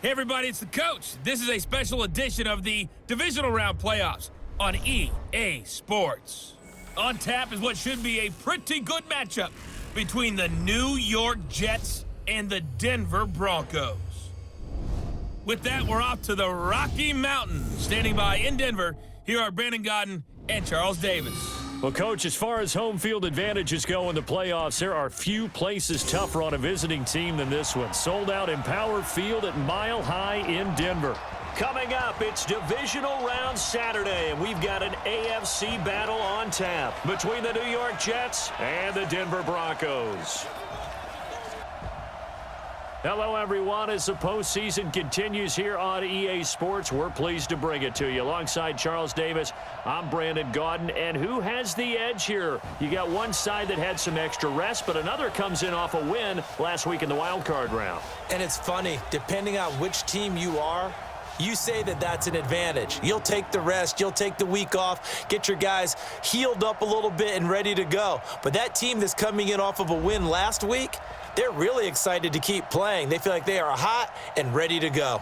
Hey everybody, it's the coach. This is a special edition of the Divisional Round Playoffs on EA Sports. On tap is what should be a pretty good matchup between the New York Jets and the Denver Broncos. With that, we're off to the Rocky Mountains. Standing by in Denver, here are Brandon Godden and Charles Davis. Well, Coach, as far as home field advantages go in the playoffs, there are few places tougher on a visiting team than this one. Sold out Empower Field at Mile High in Denver. Coming up, it's Divisional Round Saturday, and we've got an AFC battle on tap between the New York Jets and the Denver Broncos. Hello, everyone. As the postseason continues here on EA Sports, we're pleased to bring it to you. Alongside Charles Davis, I'm Brandon Godden. And who has the edge here? You got one side that had some extra rest, but another comes in off a win last week in the wild card round. And it's funny, depending on which team you are, you say that that's an advantage. You'll take the rest, you'll take the week off, get your guys healed up a little bit and ready to go. But that team that's coming in off of a win last week, they're really excited to keep playing. They feel like they are hot and ready to go.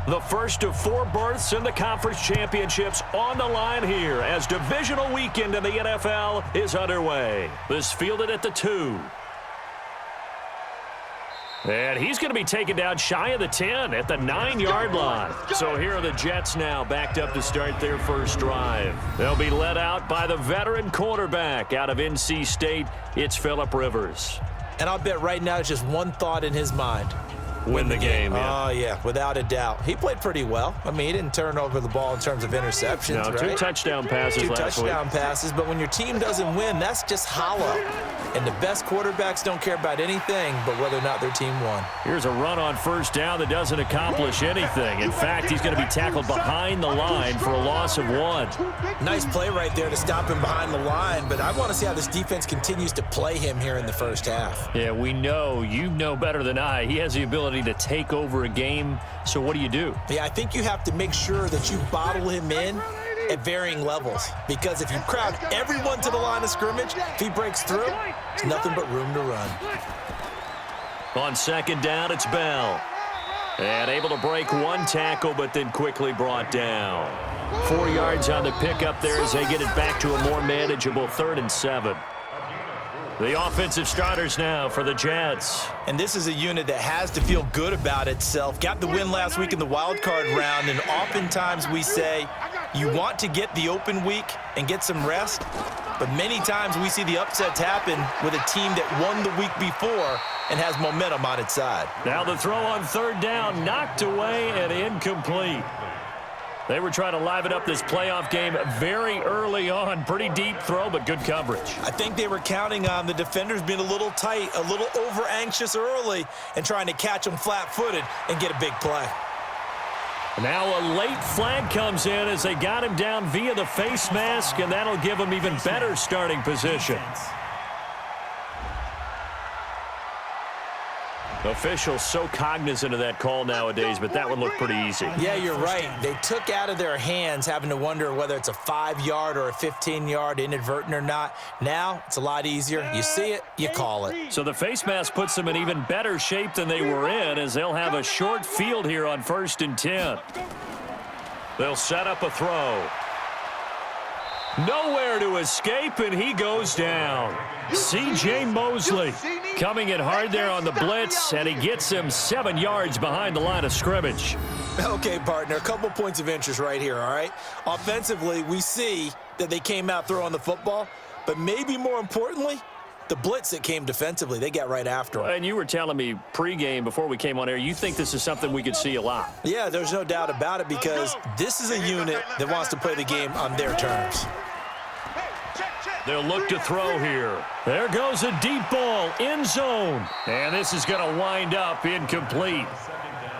The first of 4 berths in the conference championships on the line here as divisional weekend in the NFL is underway. This fielded at the 2. And he's going to be taken down shy of the 10 at the 9-yard line. So here are the Jets now backed up to start their first drive. They'll be led out by the veteran quarterback out of NC State. It's Phillip Rivers. And I'll bet right now it's just one thought in his mind. Win the game, yeah. Oh, yeah, without a doubt. He played pretty well. I mean, he didn't turn over the ball in terms of interceptions, no, right? 2 touchdown passes last week. 2 touchdown passes, but when your team doesn't win, that's just hollow. And the best quarterbacks don't care about anything but whether or not their team won. Here's a run on first down that doesn't accomplish anything. In fact, he's going to be tackled behind the line for a loss of 1. Nice play right there to stop him behind the line, but I want to see how this defense continues to play him here in the first half. Yeah, we know. You know better than I. He has the ability to take over a game, so what do you do? Yeah, I think you have to make sure that you bottle him in at varying levels, because if you crowd everyone to the line of scrimmage, if he breaks through, there's nothing but room to run. On second down, it's Bell. And able to break 1 tackle, but then quickly brought down. 4 yards on the pickup there as they get it back to a more manageable 3rd and 7. The offensive starters now for the Jets. And this is a unit that has to feel good about itself. Got the win last week in the wild card round, and oftentimes we say you want to get the open week and get some rest, but many times we see the upsets happen with a team that won the week before and has momentum on its side. Now the throw on 3rd down, knocked away and incomplete. They were trying to liven up this playoff game very early on. Pretty deep throw, but good coverage. I think they were counting on the defenders being a little tight, a little over-anxious early, and trying to catch them flat-footed and get a big play. Now a late flag comes in as they got him down via the face mask, and that'll give him even better starting position. Officials so cognizant of that call nowadays, but that one looked pretty easy. Yeah, you're right. They took out of their hands having to wonder whether it's a 5-yard or a 15-yard, inadvertent or not. Now it's a lot easier. You see it, you call it. So the face mask puts them in even better shape than they were in, as they'll have a short field here on 1st and 10. They'll set up a throw. Nowhere to escape, and he goes down. C.J. Mosley coming in hard there on the blitz, and he gets him 7 yards behind the line of scrimmage. Okay, partner, a couple points of interest right here, all right? Offensively, we see that they came out throwing the football, but maybe more importantly, the blitz that came defensively, they got right after him. And you were telling me pregame before we came on air, you think this is something we could see a lot. Yeah, there's no doubt about it, because this is a unit that wants to play the game on their terms. They'll look to throw here. There goes a deep ball, end zone. And this is going to wind up incomplete.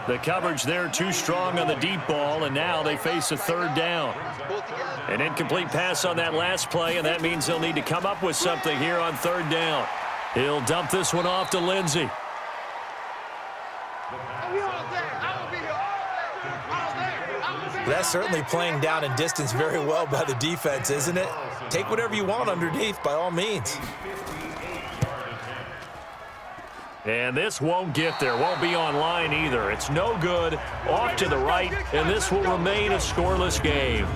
The coverage there too strong on the deep ball, and now they face a third down. An incomplete pass on that last play, and that means they'll need to come up with something here on third down. He'll dump this one off to Lindsey. That's certainly playing down in distance very well by the defense, isn't it? Take whatever you want underneath, by all means. And this won't get there, won't be on line either. It's no good, off to the right, and this will remain a scoreless game.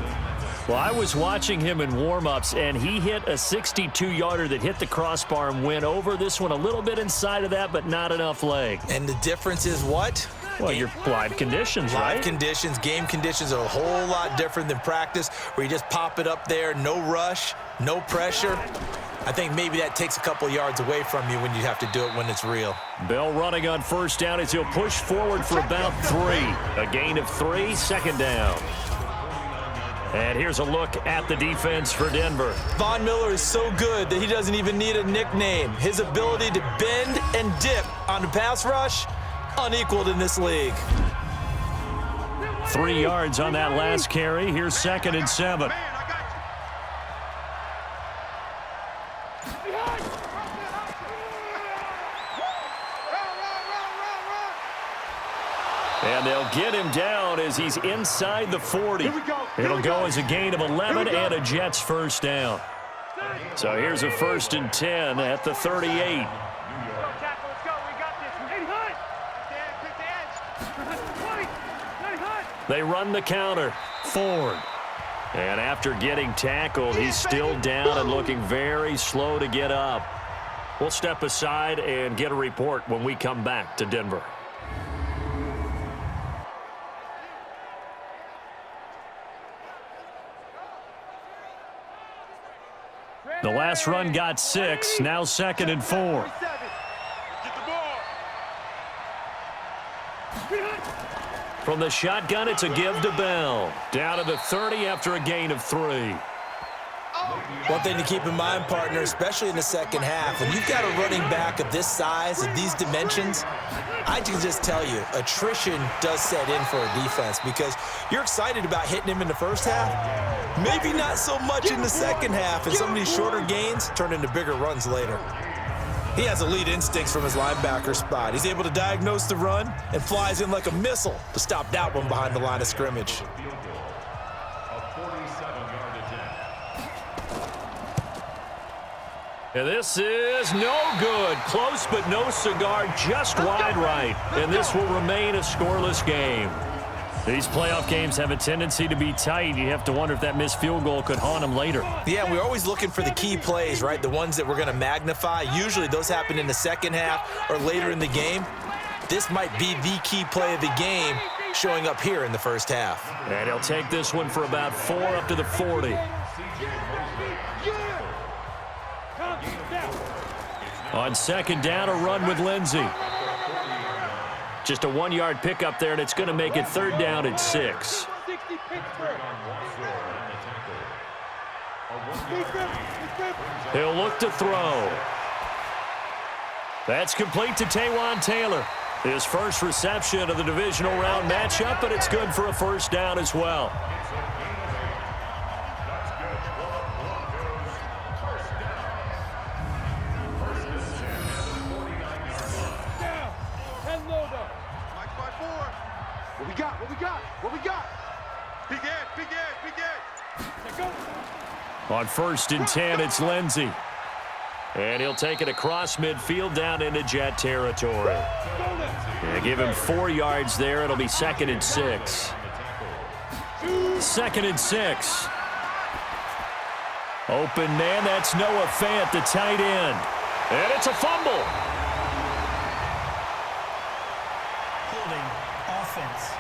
Well, I was watching him in warm-ups, and he hit a 62-yarder that hit the crossbar and went over. This one a little bit inside of that, but not enough leg. And the difference is what? Well, your live conditions, right? Live conditions, game conditions are a whole lot different than practice, where you just pop it up there, no rush, no pressure. I think maybe that takes a couple yards away from you when you have to do it when it's real. Bell running on first down as he'll push forward for about 3. A gain of 3, second down. And here's a look at the defense for Denver. Von Miller is so good that he doesn't even need a nickname. His ability to bend and dip on the pass rush, unequaled in this league. 3 yards on that last carry. Here's 2nd and 7. And they'll get him down as he's inside the 40. It'll go as a gain of 11 and a Jets first down. So here's a 1st and 10 at the 38. They run the counter. Ford. And after getting tackled, he's still down and looking very slow to get up. We'll step aside and get a report when we come back to Denver. The last run got 6, now 2nd and 4. From the shotgun, it's a give to Bell. Down to the 30 after a gain of 3. One thing to keep in mind, partner, especially in the second half, when you've got a running back of this size, of these dimensions, I can just tell you, attrition does set in for a defense because you're excited about hitting him in the first half. Maybe not so much in the second half, and some of these shorter gains turn into bigger runs later. He has elite instincts from his linebacker spot. He's able to diagnose the run and flies in like a missile to stop that one behind the line of scrimmage. And this is no good. Close but no cigar, just wide right. And this will remain a scoreless game. These playoff games have a tendency to be tight. You have to wonder if that missed field goal could haunt them later. Yeah, we're always looking for the key plays, right? The ones that we're going to magnify. Usually those happen in the second half or later in the game. This might be the key play of the game showing up here in the first half. And he'll take this one for about 4 up to the 40. On 2nd down, a run with Lindsey. Just a 1-yard pickup there, and it's going to make it 3rd down at 6. He'll look to throw. That's complete to Taywan Taylor. His first reception of the divisional round matchup, but it's good for a first down as well. What we got? Big Ed. On 1st and 10, it's Lindsey. And he'll take it across midfield down into Jet territory. And give him 4 yards there. It'll be 2nd and 6. 2nd and 6. Open man, that's Noah Fant, the tight end. And it's a fumble. Holding offense.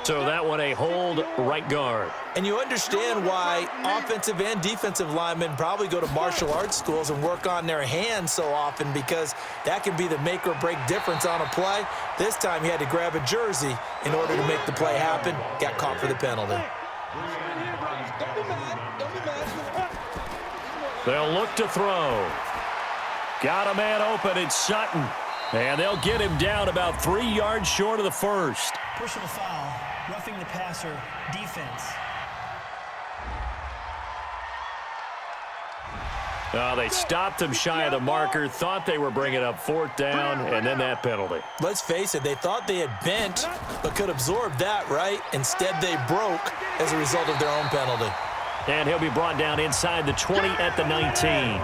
So that one a hold, right guard. And you understand why offensive and defensive linemen probably go to martial arts schools and work on their hands so often, because that can be the make or break difference on a play. This time he had to grab a jersey in order to make the play happen. Got caught for the penalty. They'll look to throw. Got a man open. It's Sutton. And they'll get him down about 3 yards short of the first. Personal foul, roughing the passer, defense. They stopped him shy of the marker, thought they were bringing up 4th down, and then that penalty. Let's face it, they thought they had bent, but could absorb that, right? Instead, they broke as a result of their own penalty. And he'll be brought down inside the 20 at the 19.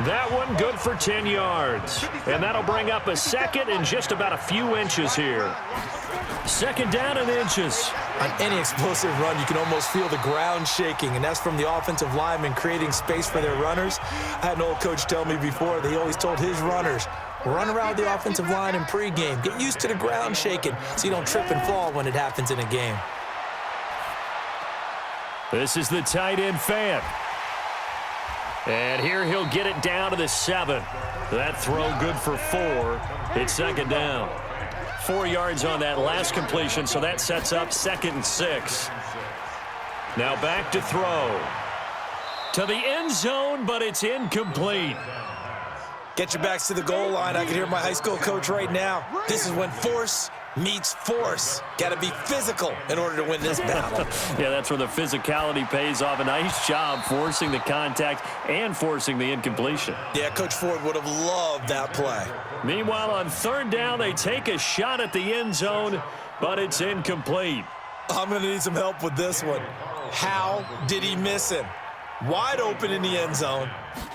That one good for 10 yards. And that'll bring up a second and just about a few inches here. Second down and inches. On any explosive run, you can almost feel the ground shaking, and that's from the offensive linemen creating space for their runners. I had an old coach tell me before that he always told his runners, run around the offensive line in pregame. Get used to the ground shaking so you don't trip and fall when it happens in a game. This is the tight end fan. And here he'll get it down to the 7. That throw good for 4. It's second down. 4 yards on that last completion, so that sets up 2nd and 6. Now back to throw. To the end zone, but it's incomplete. Get your backs to the goal line. I can hear my high school coach right now. This is when force meets force. Got to be physical in order to win this battle. Yeah, that's where the physicality pays off. A nice job forcing the contact and forcing the incompletion. Yeah, Coach Ford would have loved that play. Meanwhile, on 3rd down, they take a shot at the end zone, but it's incomplete. I'm going to need some help with this one. How did he miss him? Wide open in the end zone.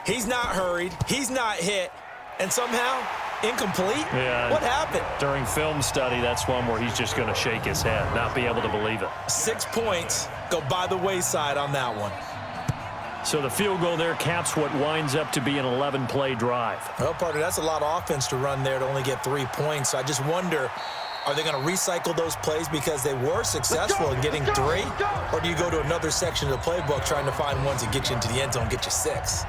He's not hurried. He's not hit. And somehow, incomplete? Yeah. What happened? During film study, that's one where he's just going to shake his head, not be able to believe it. 6 points go by the wayside on that one. So the field goal there caps what winds up to be an 11-play drive. Well, partner, that's a lot of offense to run there to only get 3 points. So I just wonder, are they going to recycle those plays because they were successful in getting 3? Or do you go to another section of the playbook trying to find ones that get you into the end zone, get you 6?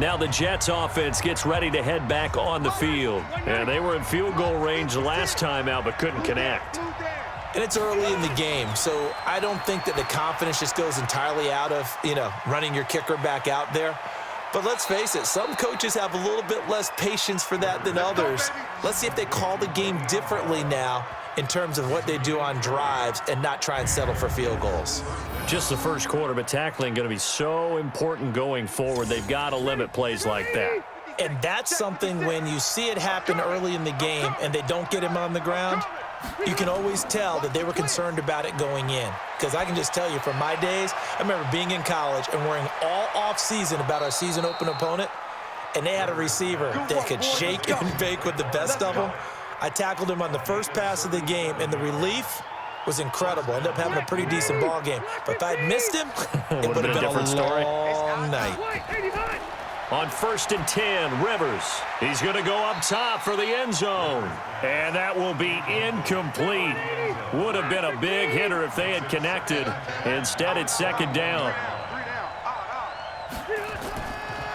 Now the Jets offense gets ready to head back on the field. And they were in field goal range the last time out but couldn't connect. And it's early in the game, so I don't think that the confidence just goes entirely out of, running your kicker back out there. But let's face it, some coaches have a little bit less patience for that than others. Let's see if they call the game differently now in terms of what they do on drives and not try and settle for field goals. Just the first quarter, but tackling going to be so important going forward. They've got to limit plays like that. And that's something when you see it happen early in the game and they don't get him on the ground, you can always tell that they were concerned about it going in. Because I can just tell you from my days, I remember being in college and worrying all off-season about our season open opponent, and they had a receiver that could shake and bake with the best of them. I tackled him on the first pass of the game, and the relief was incredible. Ended up having a pretty decent ball game. But if I had missed him, it would have been a different story. long night. On 1st and 10, Rivers. He's going to go up top for the end zone. And that will be incomplete. Would have been a big hitter if they had connected. Instead, it's second down.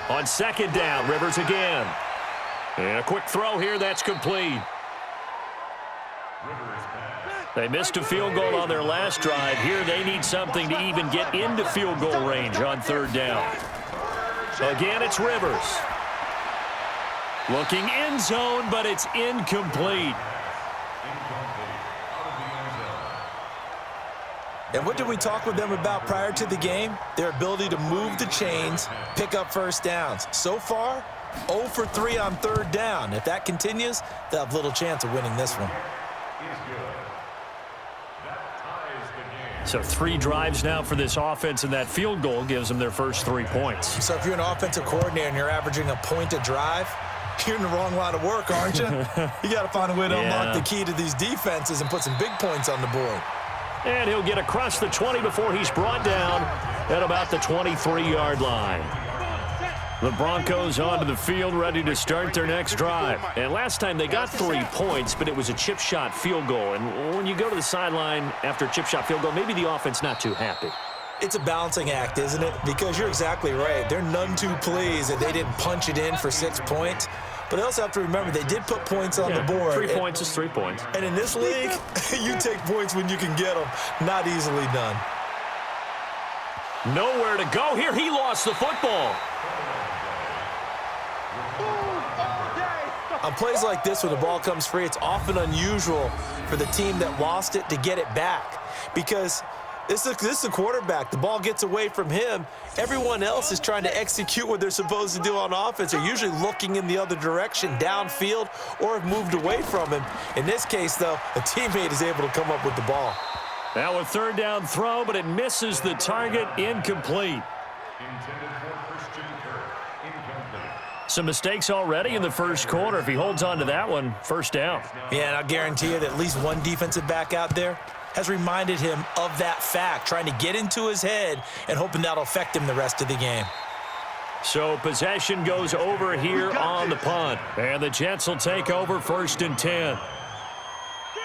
On 2nd down, Rivers again. And a quick throw here, that's complete. They missed a field goal on their last drive. Here they need something to even get into field goal range on 3rd down. Again, it's Rivers. Looking end zone, but it's incomplete. And what did we talk with them about prior to the game? Their ability to move the chains, pick up first downs. So far, 0 for 3 on 3rd down. If that continues, they'll have little chance of winning this one. So 3 drives now for this offense, and that field goal gives them their first 3 points. So if you're an offensive coordinator and you're averaging a point a drive, you're in the wrong line of work, aren't you? You got to find a way to unlock the key to these defenses and put some big points on the board. And he'll get across the 20 before he's brought down at about the 23-yard line. The Broncos onto the field, ready to start their next drive. And last time they got 3 points, but it was a chip shot field goal. And when you go to the sideline after a chip shot field goal, maybe the offense not too happy. It's a balancing act, isn't it? Because you're exactly right. They're none too pleased that they didn't punch it in for 6 points. But they also have to remember they did put points on the board. 3 points is 3 points. And in this league, you take points when you can get them. Not easily done. Nowhere to go here. He lost the football. On plays like this, when the ball comes free, it's often unusual for the team that lost it to get it back, because this is a quarterback. The ball gets away from him. Everyone else is trying to execute what they're supposed to do on offense. They're usually looking in the other direction, downfield, or have moved away from him. In this case, though, a teammate is able to come up with the ball. Now a third down throw, but it misses the target, incomplete. Some mistakes already in the first quarter. If he holds on to that one, first down. Yeah, and I'll guarantee you that at least one defensive back out there has reminded him of that fact, trying to get into his head and hoping that'll affect him the rest of the game. So possession goes over here on the punt. And the Jets will take over 1st and 10.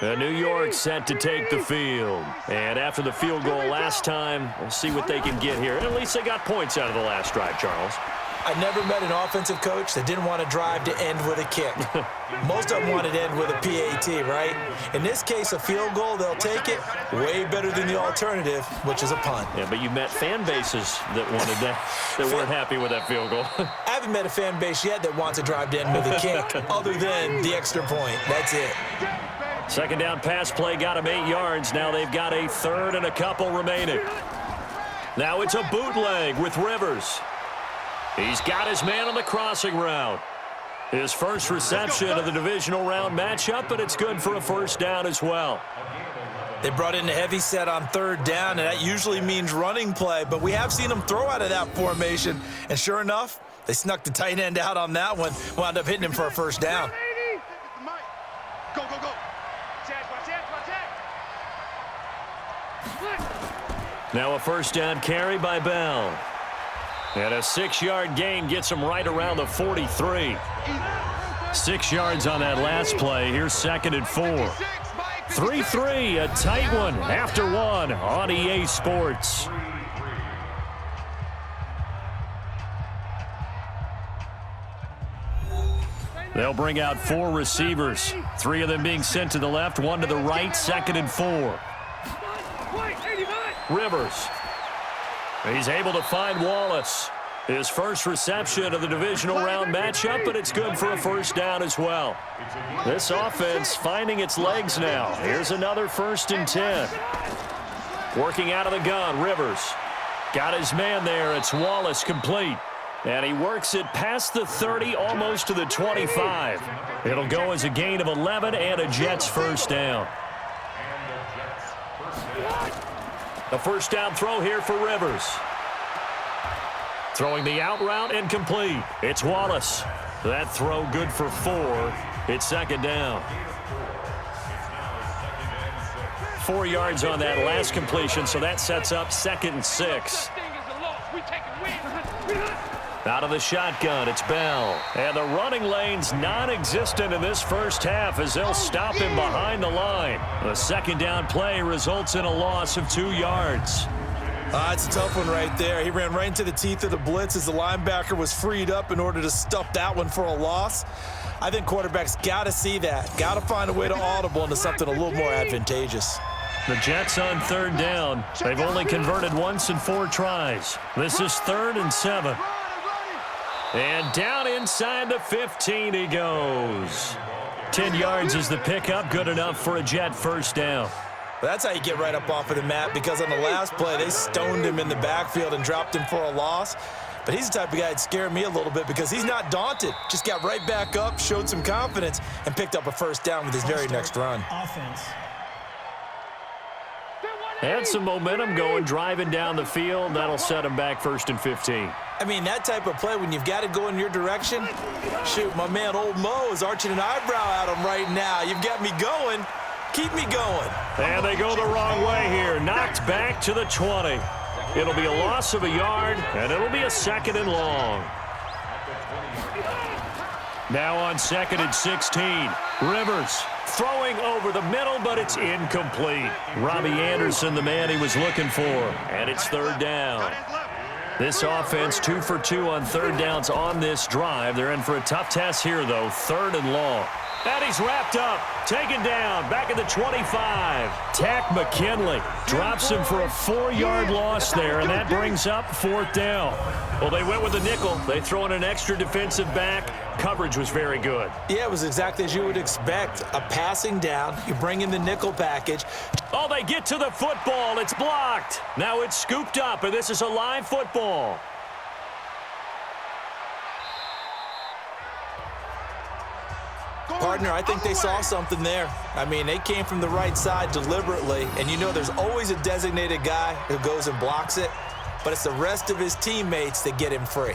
The New York set to take the field. And after the field goal last time, we'll see what they can get here. And at least they got points out of the last drive, Charles. I never met an offensive coach that didn't want to drive to end with a kick. Most of them wanted to end with a PAT, right? In this case, a field goal, they'll take it. Way better than the alternative, which is a punt. Yeah, but you met fan bases that wanted that, that weren't happy with that field goal. I haven't met a fan base yet that wants to drive to end with a kick other than the extra point. That's it. Second down pass play got him 8 yards. Now they've got a third and a couple remaining. Now it's a bootleg with Rivers. He's got his man on the crossing route. His first reception of the divisional round matchup, but it's good for a first down as well. They brought in a heavy set on third down, and that usually means running play, but we have seen them throw out of that formation, and sure enough, they snuck the tight end out on that one, wound up hitting him for a first down. Go, go, go. Now a first down carry by Bell. And a 6-yard gain gets him right around the 43. 6 yards on that last play. Here's 2nd and 4. 3-3, a tight one after one on EA Sports. They'll bring out 4 receivers. 3 of them being sent to the left, 1 to the right, 2nd and 4. Rivers. He's able to find Wallace. His first reception of the divisional round matchup, but it's good for a first down as well. This offense finding its legs now. Here's another 1st and 10. Working out of the gun, Rivers. Got his man there. It's Wallace complete. And he works it past the 30, almost to the 25. It'll go as a gain of 11 and a Jets first down. The first down throw here for Rivers. Throwing the out route and complete. It's Wallace. That throw good for 4. It's 2nd down. 4 yards on that last completion, so that sets up 2nd and 6. Out of the shotgun, it's Bell. And the running lane's non-existent in this first half as they'll stop him behind the line. The 2nd down play results in a loss of 2 yards. It's a tough one right there. He ran right into the teeth of the blitz as the linebacker was freed up in order to stuff that one for a loss. I think quarterbacks got to see that. Got to find a way to audible into something a little more advantageous. The Jets on 3rd down. They've only converted once in 4 tries. This is 3rd and 7. And down inside the 15 he goes. 10 yards is the pickup, good enough for a Jet first down. That's how you get right up off of the mat, because on the last play, they stoned him in the backfield and dropped him for a loss. But he's the type of guy that scared me a little bit because he's not daunted. Just got right back up, showed some confidence, and picked up a first down with his very next run. Offense. Had some momentum going, driving down the field. That'll set him back 1st and 15. I mean, that type of play, when you've got to go in your direction, shoot, my man Old Mo is arching an eyebrow at him right now. You've got me going. Keep me going. And they go the wrong way here. Knocked back to the 20. It'll be a loss of a yard, and it'll be a 2nd and long. Now on 2nd and 16. Rivers throwing over the middle, but it's incomplete. Robbie Anderson, the man he was looking for. And it's 3rd down. This offense 2 for 2 on 3rd downs on this drive. They're in for a tough test here, though. 3rd and long. And he's wrapped up, taken down, back at the 25. Tack McKinley drops him for a 4-yard loss there, and that brings up 4th down. Well, they went with the nickel. They throw in an extra defensive back. Coverage was very good. Yeah, it was exactly as you would expect. A passing down, you bring in the nickel package. Oh, they get to the football. It's blocked. Now it's scooped up, and this is a live football. Partner, I think they saw something there. I mean, they came from the right side deliberately, and you know there's always a designated guy who goes and blocks it, but it's the rest of his teammates that get him free.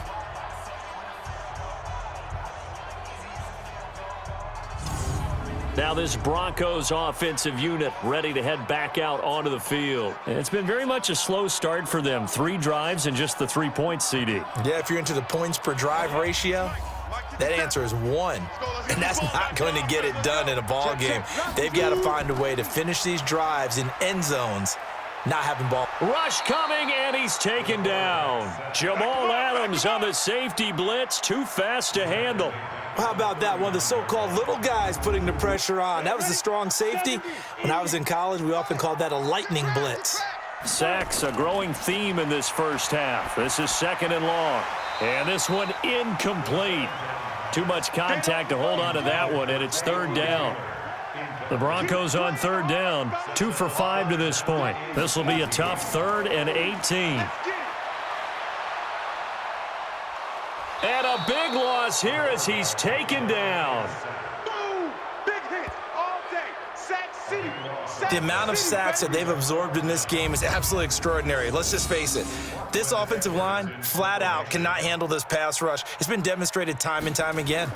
Now this Broncos offensive unit ready to head back out onto the field. And it's been very much a slow start for them. 3 drives and just the 3 points, CD. Yeah, if you're into the points per drive ratio, that answer is 1, and that's not going to get it done in a ball game. They've got to find a way to finish these drives in end zones, not having ball. Rush coming, and he's taken down. Jamal Adams on the safety blitz, too fast to handle. How about that? One of the so-called little guys putting the pressure on. That was a strong safety. When I was in college, we often called that a lightning blitz. Sacks, a growing theme in this first half. This is 2nd and long. And this one incomplete. Too much contact to hold on to that one, and it's 3rd down. The Broncos on 3rd down, 2 for 5 to this point. This will be a tough 3rd and 18. And a big loss here as he's taken down. Boom! Big hit all day. Sack City. The amount of sacks that they've absorbed in this game is absolutely extraordinary. Let's just face it. This offensive line, flat out, cannot handle this pass rush. It's been demonstrated time and time again.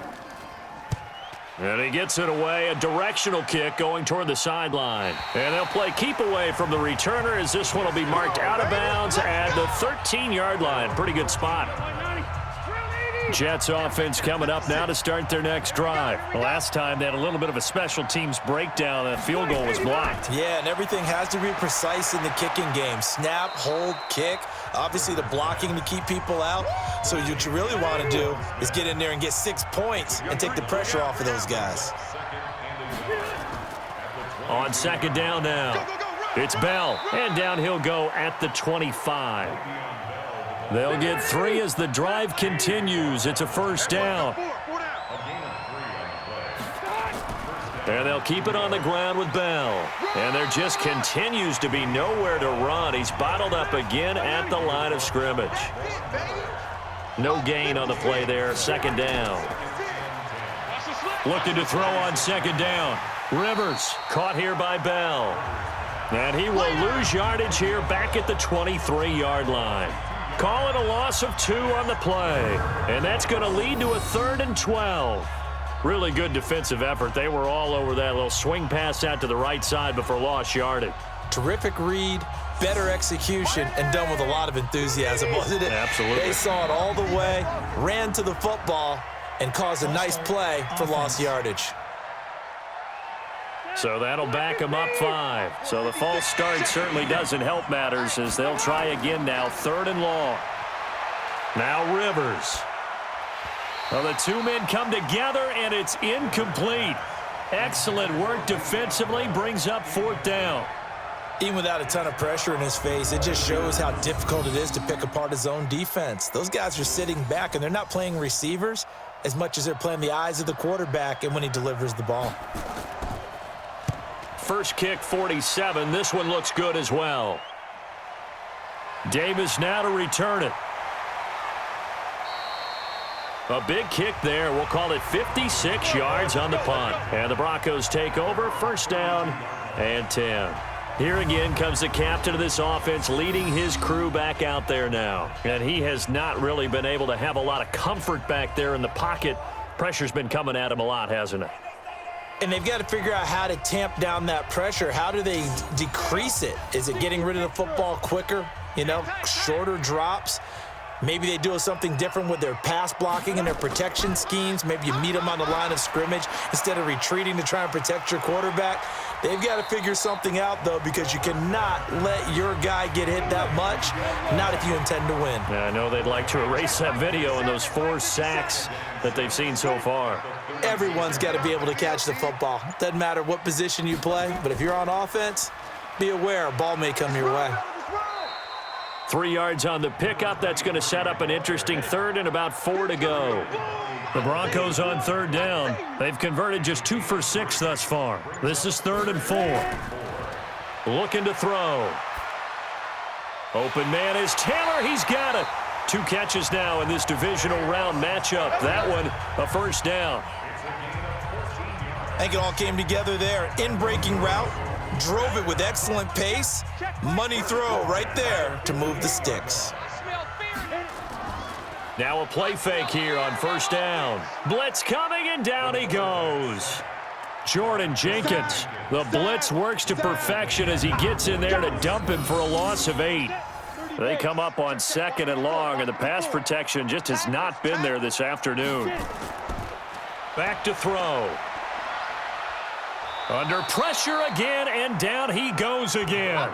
And he gets it away, a directional kick going toward the sideline. And they'll play keep away from the returner as this one will be marked out of bounds at the 13-yard line. Pretty good spot. Jets offense coming up now to start their next drive. The last time they had a little bit of a special teams breakdown. That field goal was blocked. Yeah, and everything has to be precise in the kicking game. Snap, hold, kick. Obviously the blocking to keep people out. So what you really want to do is get in there and get 6 points and take the pressure off of those guys. On 2nd down now, it's Bell, and down he'll go at the 25. They'll get 3 as the drive continues. It's a 1st down. And they'll keep it on the ground with Bell. And there just continues to be nowhere to run. He's bottled up again at the line of scrimmage. No gain on the play there. 2nd down. Looking to throw on 2nd down. Rivers caught here by Bell. And he will lose yardage here back at the 23-yard line. Call it a loss of 2 on the play. And that's going to lead to a 3rd and 12. Really good defensive effort. They were all over that little swing pass out to the right side before lost yardage. Terrific read, better execution, and done with a lot of enthusiasm, wasn't it? Absolutely. They saw it all the way, ran to the football, and caused a nice play for lost yardage. So that'll back them up 5. So the false start certainly doesn't help matters as they'll try again now. 3rd and long. Now Rivers. Well, the 2 men come together, and it's incomplete. Excellent work defensively, brings up 4th down. Even without a ton of pressure in his face, it just shows how difficult it is to pick apart his own defense. Those guys are sitting back, and they're not playing receivers as much as they're playing the eyes of the quarterback and when he delivers the ball. First kick, 47. This one looks good as well. Davis now to return it. A big kick there. We'll call it 56 yards on the punt. And the Broncos take over. 1st down and 10. Here again comes the captain of this offense leading his crew back out there now. And he has not really been able to have a lot of comfort back there in the pocket. Pressure's been coming at him a lot, hasn't it? And they've got to figure out how to tamp down that pressure. How do they decrease it? Is it getting rid of the football quicker? You know, shorter drops? Maybe they do something different with their pass blocking and their protection schemes. Maybe you meet them on the line of scrimmage instead of retreating to try and protect your quarterback. They've got to figure something out, though, because you cannot let your guy get hit that much, not if you intend to win. Yeah, I know they'd like to erase that video and those 4 sacks that they've seen so far. Everyone's got to be able to catch the football. Doesn't matter what position you play, but if you're on offense, be aware a ball may come your way. 3 yards on the pickup. That's going to set up an interesting third and about 4 to go. The Broncos on third down. They've converted just 2 for 6 thus far. This is 3rd and 4. Looking to throw. Open man is Taylor. He's got it. 2 catches now in this divisional round matchup. That one a first down. I think it all came together there. In-breaking route. Drove it with excellent pace. Money throw right there to move the sticks. Now a play fake here on first down. Blitz coming, and down he goes. Jordan Jenkins. The blitz works to perfection as he gets in there to dump him for a loss of 8. They come up on 2nd and long, and the pass protection just has not been there this afternoon. Back to throw. Under pressure again, and down he goes again.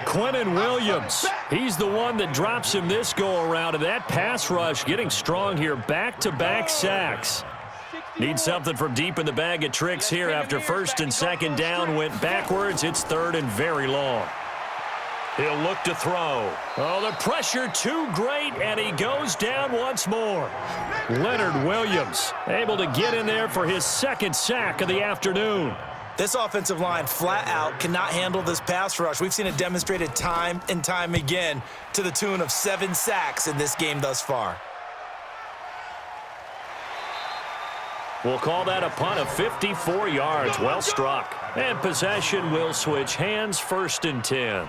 Quinnen Williams, he's the one that drops him this go-around, and that pass rush getting strong here. Back-to-back sacks. Need something from deep in the bag of tricks here after 1st and 2nd down went backwards. It's 3rd and very long. He'll look to throw. Oh, the pressure too great, and he goes down once more. Leonard Williams able to get in there for his 2nd sack of the afternoon. This offensive line flat out cannot handle this pass rush. We've seen it demonstrated time and time again to the tune of 7 sacks in this game thus far. We'll call that a punt of 54 yards. Well struck. And possession will switch hands, 1st and 10.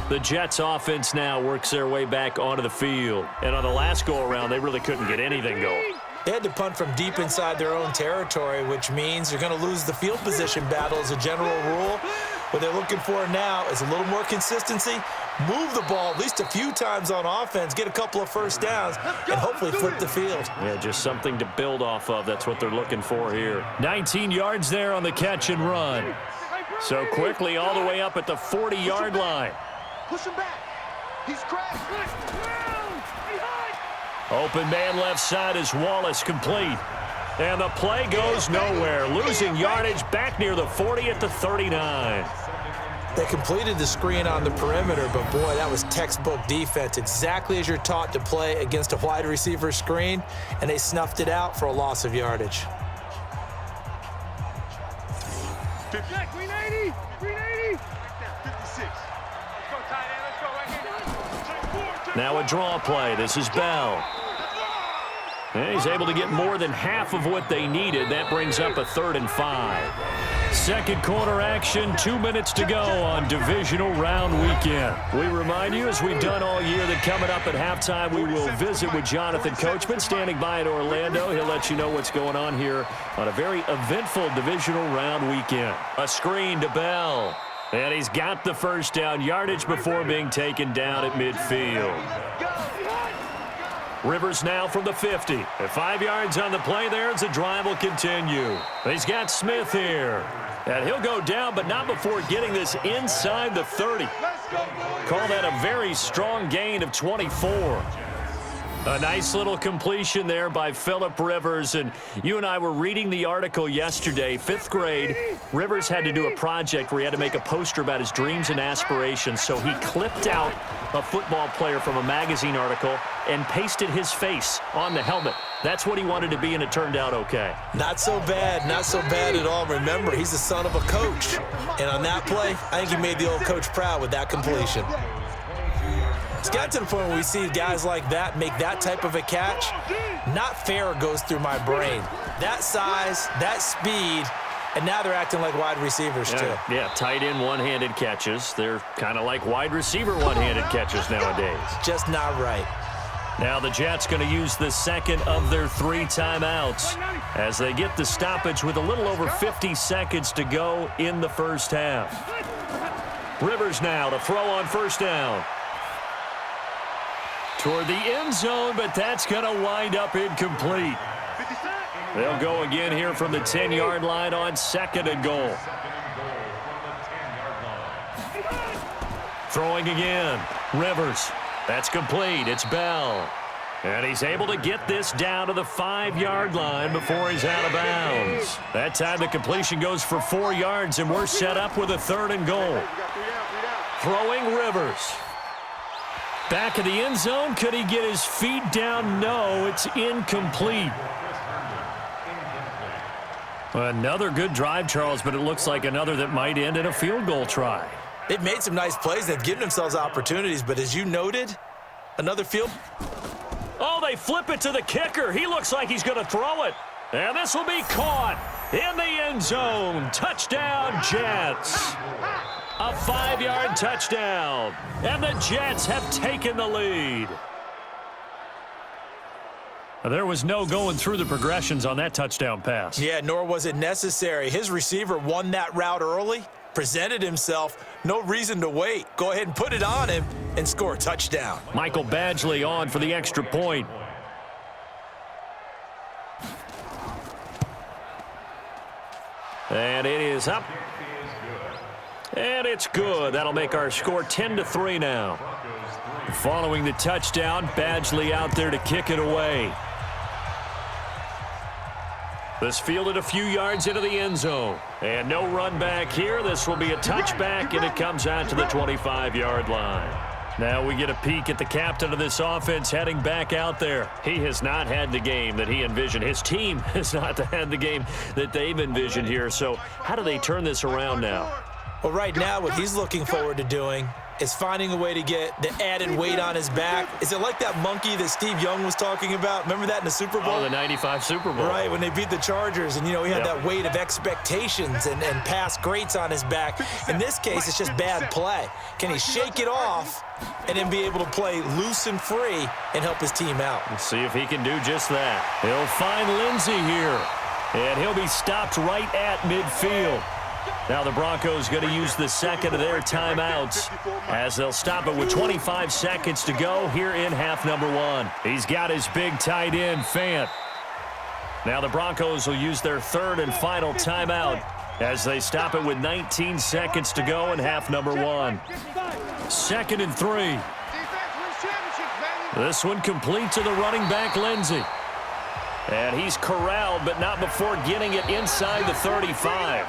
The Jets offense now works their way back onto the field. And on the last go-around, they really couldn't get anything going. They had to punt from deep inside their own territory, which means you're going to lose the field position battle as a general rule. What they're looking for now is a little more consistency, move the ball at least a few times on offense, get a couple of first downs, and hopefully flip the field. Yeah, just something to build off of. That's what they're looking for here. 19 yards there on the catch and run. So quickly all the way up at the 40-yard line. Push him back. He's crashed. Open man left side is Wallace, complete. And the play goes nowhere. Losing yardage back near the 40 at the 39. They completed the screen on the perimeter, but boy, that was textbook defense. Exactly as you're taught to play against a wide receiver screen, and they snuffed it out for a loss of yardage. 380. 56. Let's go, tight end. Let's go right here. Now a draw play. This is Bell. And he's able to get more than half of what they needed. That brings up a 3rd and 5. 2nd quarter action, 2 minutes to go on divisional round weekend. We remind you, as we've done all year, that coming up at halftime, we will visit with Jonathan Coachman standing by in Orlando. He'll let you know what's going on here on a very eventful divisional round weekend. A screen to Bell. And he's got the first down, yardage before being taken down at midfield. Rivers now from the 50. At 5 yards on the play there as the drive will continue. He's got Smith here. And he'll go down, but not before getting this inside the 30. Call that a very strong gain of 24. A nice little completion there by Phillip Rivers. And you and I were reading the article yesterday, 5th grade. Rivers had to do a project where he had to make a poster about his dreams and aspirations. So he clipped out a football player from a magazine article and pasted his face on the helmet. That's what he wanted to be, and it turned out okay. Not so bad at all. Remember, he's the son of a coach. And on that play, I think he made the old coach proud with that completion. It's got to the point where we see guys like that make that type of a catch. Not fair goes through my brain. That size, that speed, and now they're acting like wide receivers too. Yeah, tight end one-handed catches. They're kind of like wide receiver one-handed catches nowadays. Just not right. Now the Jets going to use the 2nd of their 3 timeouts as they get the stoppage with a little over 50 seconds to go in the first half. Rivers now to throw on first down. Toward the end zone, but that's going to wind up incomplete. They'll go again here from the 10-yard line on 2nd and goal. Throwing again. Rivers. That's complete. It's Bell. And he's able to get this down to the 5-yard line before he's out of bounds. That time the completion goes for 4 yards, and we're set up with a 3rd and goal. Throwing Rivers. Back of the end zone. Could he get his feet down? No, it's incomplete. Another good drive, Charles, but it looks like another that might end in a field goal try. They've made some nice plays. They've given themselves opportunities, but as you noted, another field. Oh, they flip it to the kicker. He looks like he's going to throw it. And this will be caught in the end zone. Touchdown, Jets. A 5-yard touchdown. And the Jets have taken the lead. There was no going through the progressions on that touchdown pass. Yeah, nor was it necessary. His receiver won that route early, presented himself. No reason to wait. Go ahead and put it on him and score a touchdown. Michael Badgley on for the extra point. And it is up. And it's good. That'll make our score 10-3 now. Following the touchdown, Badgley out there to kick it away. This fielded a few yards into the end zone. And no run back here. This will be a touchback, and it comes out to the 25-yard line. Now we get a peek at the captain of this offense heading back out there. He has not had the game that he envisioned. His team has not had the game that they've envisioned here. So how do they turn this around now? Well, right now what he's looking forward to doing is finding a way to get the added weight on his back. Is it like that monkey that Steve Young was talking about? Remember that in the Super Bowl? Oh, the 95 Super Bowl. Right, when they beat the Chargers, and, he had that weight of expectations and past greats on his back. In this case, it's just bad play. Can he shake it off and then be able to play loose and free and help his team out? Let's see if he can do just that. He'll find Lindsey here, and he'll be stopped right at midfield. Now the Broncos going to use the second of their timeouts as they'll stop it with 25 seconds to go here in half number 1. He's got his big tight end, Fant. Now the Broncos will use their 3rd and final timeout as they stop it with 19 seconds to go in half number 1. 2nd and 3. This one complete to the running back, Lindsey. And he's corralled, but not before getting it inside the 35.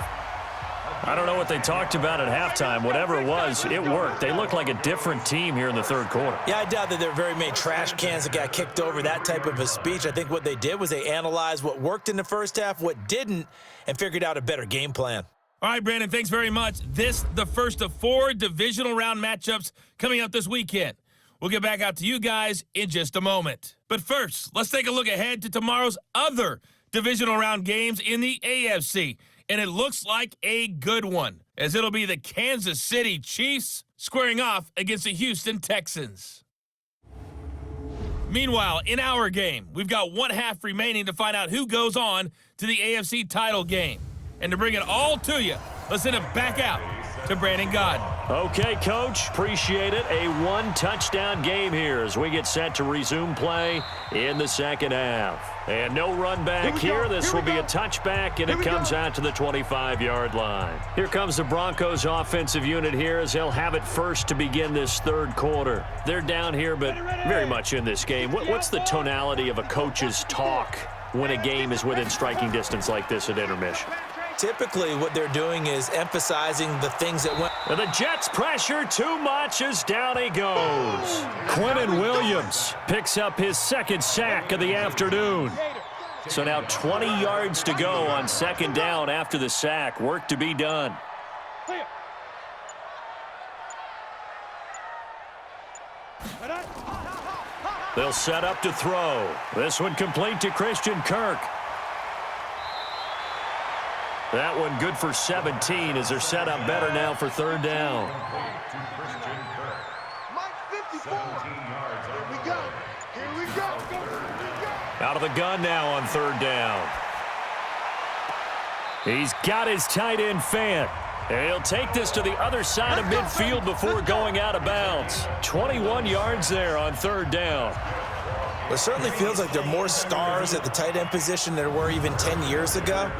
I don't know what they talked about at halftime. Whatever it was, it worked. They look like a different team here in the 3rd quarter. Yeah, I doubt that there are very many trash cans that got kicked over, that type of a speech. I think what they did was they analyzed what worked in the first half, what didn't, and figured out a better game plan. All right, Brandon, thanks very much. This, the first of 4 divisional round matchups coming up this weekend. We'll get back out to you guys in just a moment. But first, let's take a look ahead to tomorrow's other divisional round games in the AFC. And it looks like a good one, as it'll be the Kansas City Chiefs squaring off against the Houston Texans. Meanwhile, in our game, we've got 1 half remaining to find out who goes on to the AFC title game. And to bring it all to you, let's send it back out to Brandon Godden. Okay, Coach, appreciate it. A 1-touchdown game here as we get set to resume play in the second half. And no run back here. This will be a touchback, and it comes out to the 25-yard line. Here comes the Broncos offensive unit here as they'll have it first to begin this 3rd quarter. They're down here, but very much in this game. What's the tonality of a coach's talk when a game is within striking distance like this at intermission? Typically, what they're doing is emphasizing the things that went. And the Jets pressure too much as down he goes. Quinnen Williams picks up his 2nd sack of the afternoon. So now 20 yards to go on 2nd down after the sack. Work to be done. They'll set up to throw. This one complete to Christian Kirk. That one good for 17 as they're set up better now for 3rd down. Out of the gun now on 3rd down. He's got his tight end, Fant. And he'll take this to the other side of midfield before going out of bounds. 21 yards there on 3rd down. It certainly feels like there are more stars at the tight end position than there were even 10 years ago.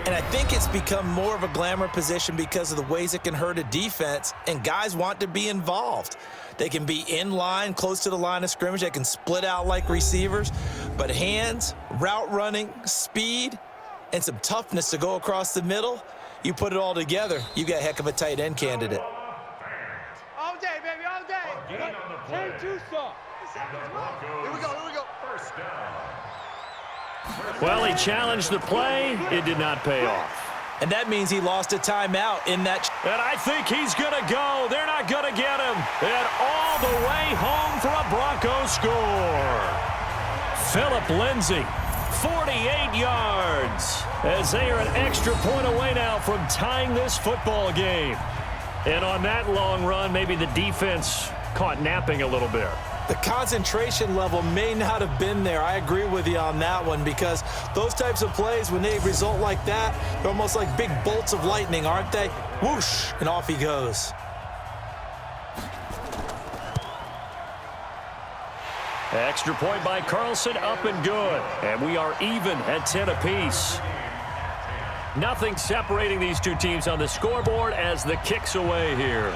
And I think it's become more of a glamour position because of the ways it can hurt a defense, and guys want to be involved. They can be in line, close to the line of scrimmage. They can split out like receivers. But hands, route running, speed, and some toughness to go across the middle, you put it all together, you got a heck of a tight end candidate. All day, baby, all day. Turn too soft. Here we go, here we go. First down. Well, he challenged the play. It did not pay off. And that means he lost a timeout in that. And I think he's going to go. They're not going to get him. And all the way home for a Broncos score. Phillip Lindsay, 48 yards, as they are an extra point away now from tying this football game. And on that long run, maybe the defense caught napping a little bit. The concentration level may not have been there. I agree with you on that one, because those types of plays, when they result like that, they're almost like big bolts of lightning, aren't they? Whoosh, and off he goes. Extra point by Carlson, up and good. And we are even at 10 apiece. Nothing separating these two teams on the scoreboard as the kick's away here.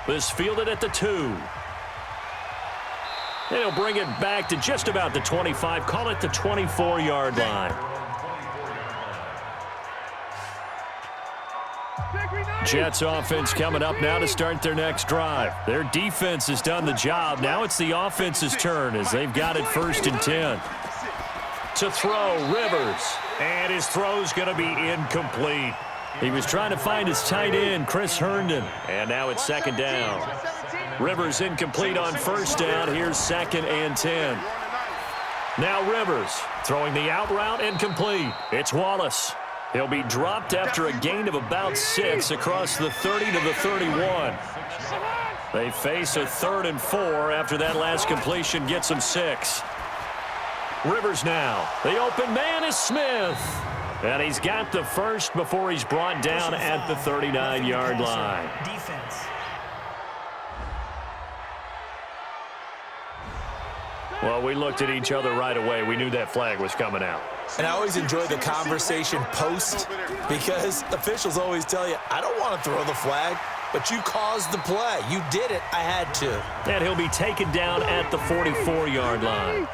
This fielded at the 2. And he'll bring it back to just about the 25. Call it the 24-yard line. Jets offense coming up now to start their next drive. Their defense has done the job. Now it's the offense's turn as they've got it 1st and 10. To throw, Rivers. And his throw's going to be incomplete. He was trying to find his tight end, Chris Herndon. And now it's 2nd down. Rivers incomplete on 1st down. Here's 2nd and 10. Now Rivers throwing the out route incomplete. It's Wallace. He'll be dropped after a gain of about 6 across the 30 to the 31. They face a 3rd and 4 after that last completion gets them 6. Rivers now. The open man is Smith. And he's got the first before he's brought down at the 39-yard line. Defense. Well, we looked at each other right away. We knew that flag was coming out. And I always enjoy the conversation post, because officials always tell you, I don't want to throw the flag, but you caused the play. You did it. I had to. And he'll be taken down at the 44-yard line.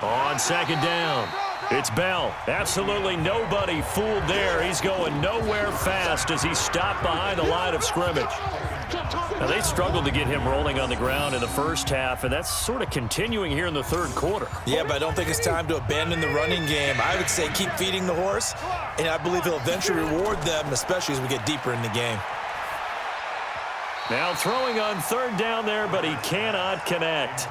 On 2nd down, it's Bell. Absolutely nobody fooled there. He's going nowhere fast as he's stopped behind the line of scrimmage. Now, they struggled to get him rolling on the ground in the first half, and that's sort of continuing here in the 3rd quarter. Yeah, but I don't think it's time to abandon the running game. I would say keep feeding the horse, and I believe he'll eventually reward them, especially as we get deeper in the game. Now throwing on 3rd down there, but he cannot connect.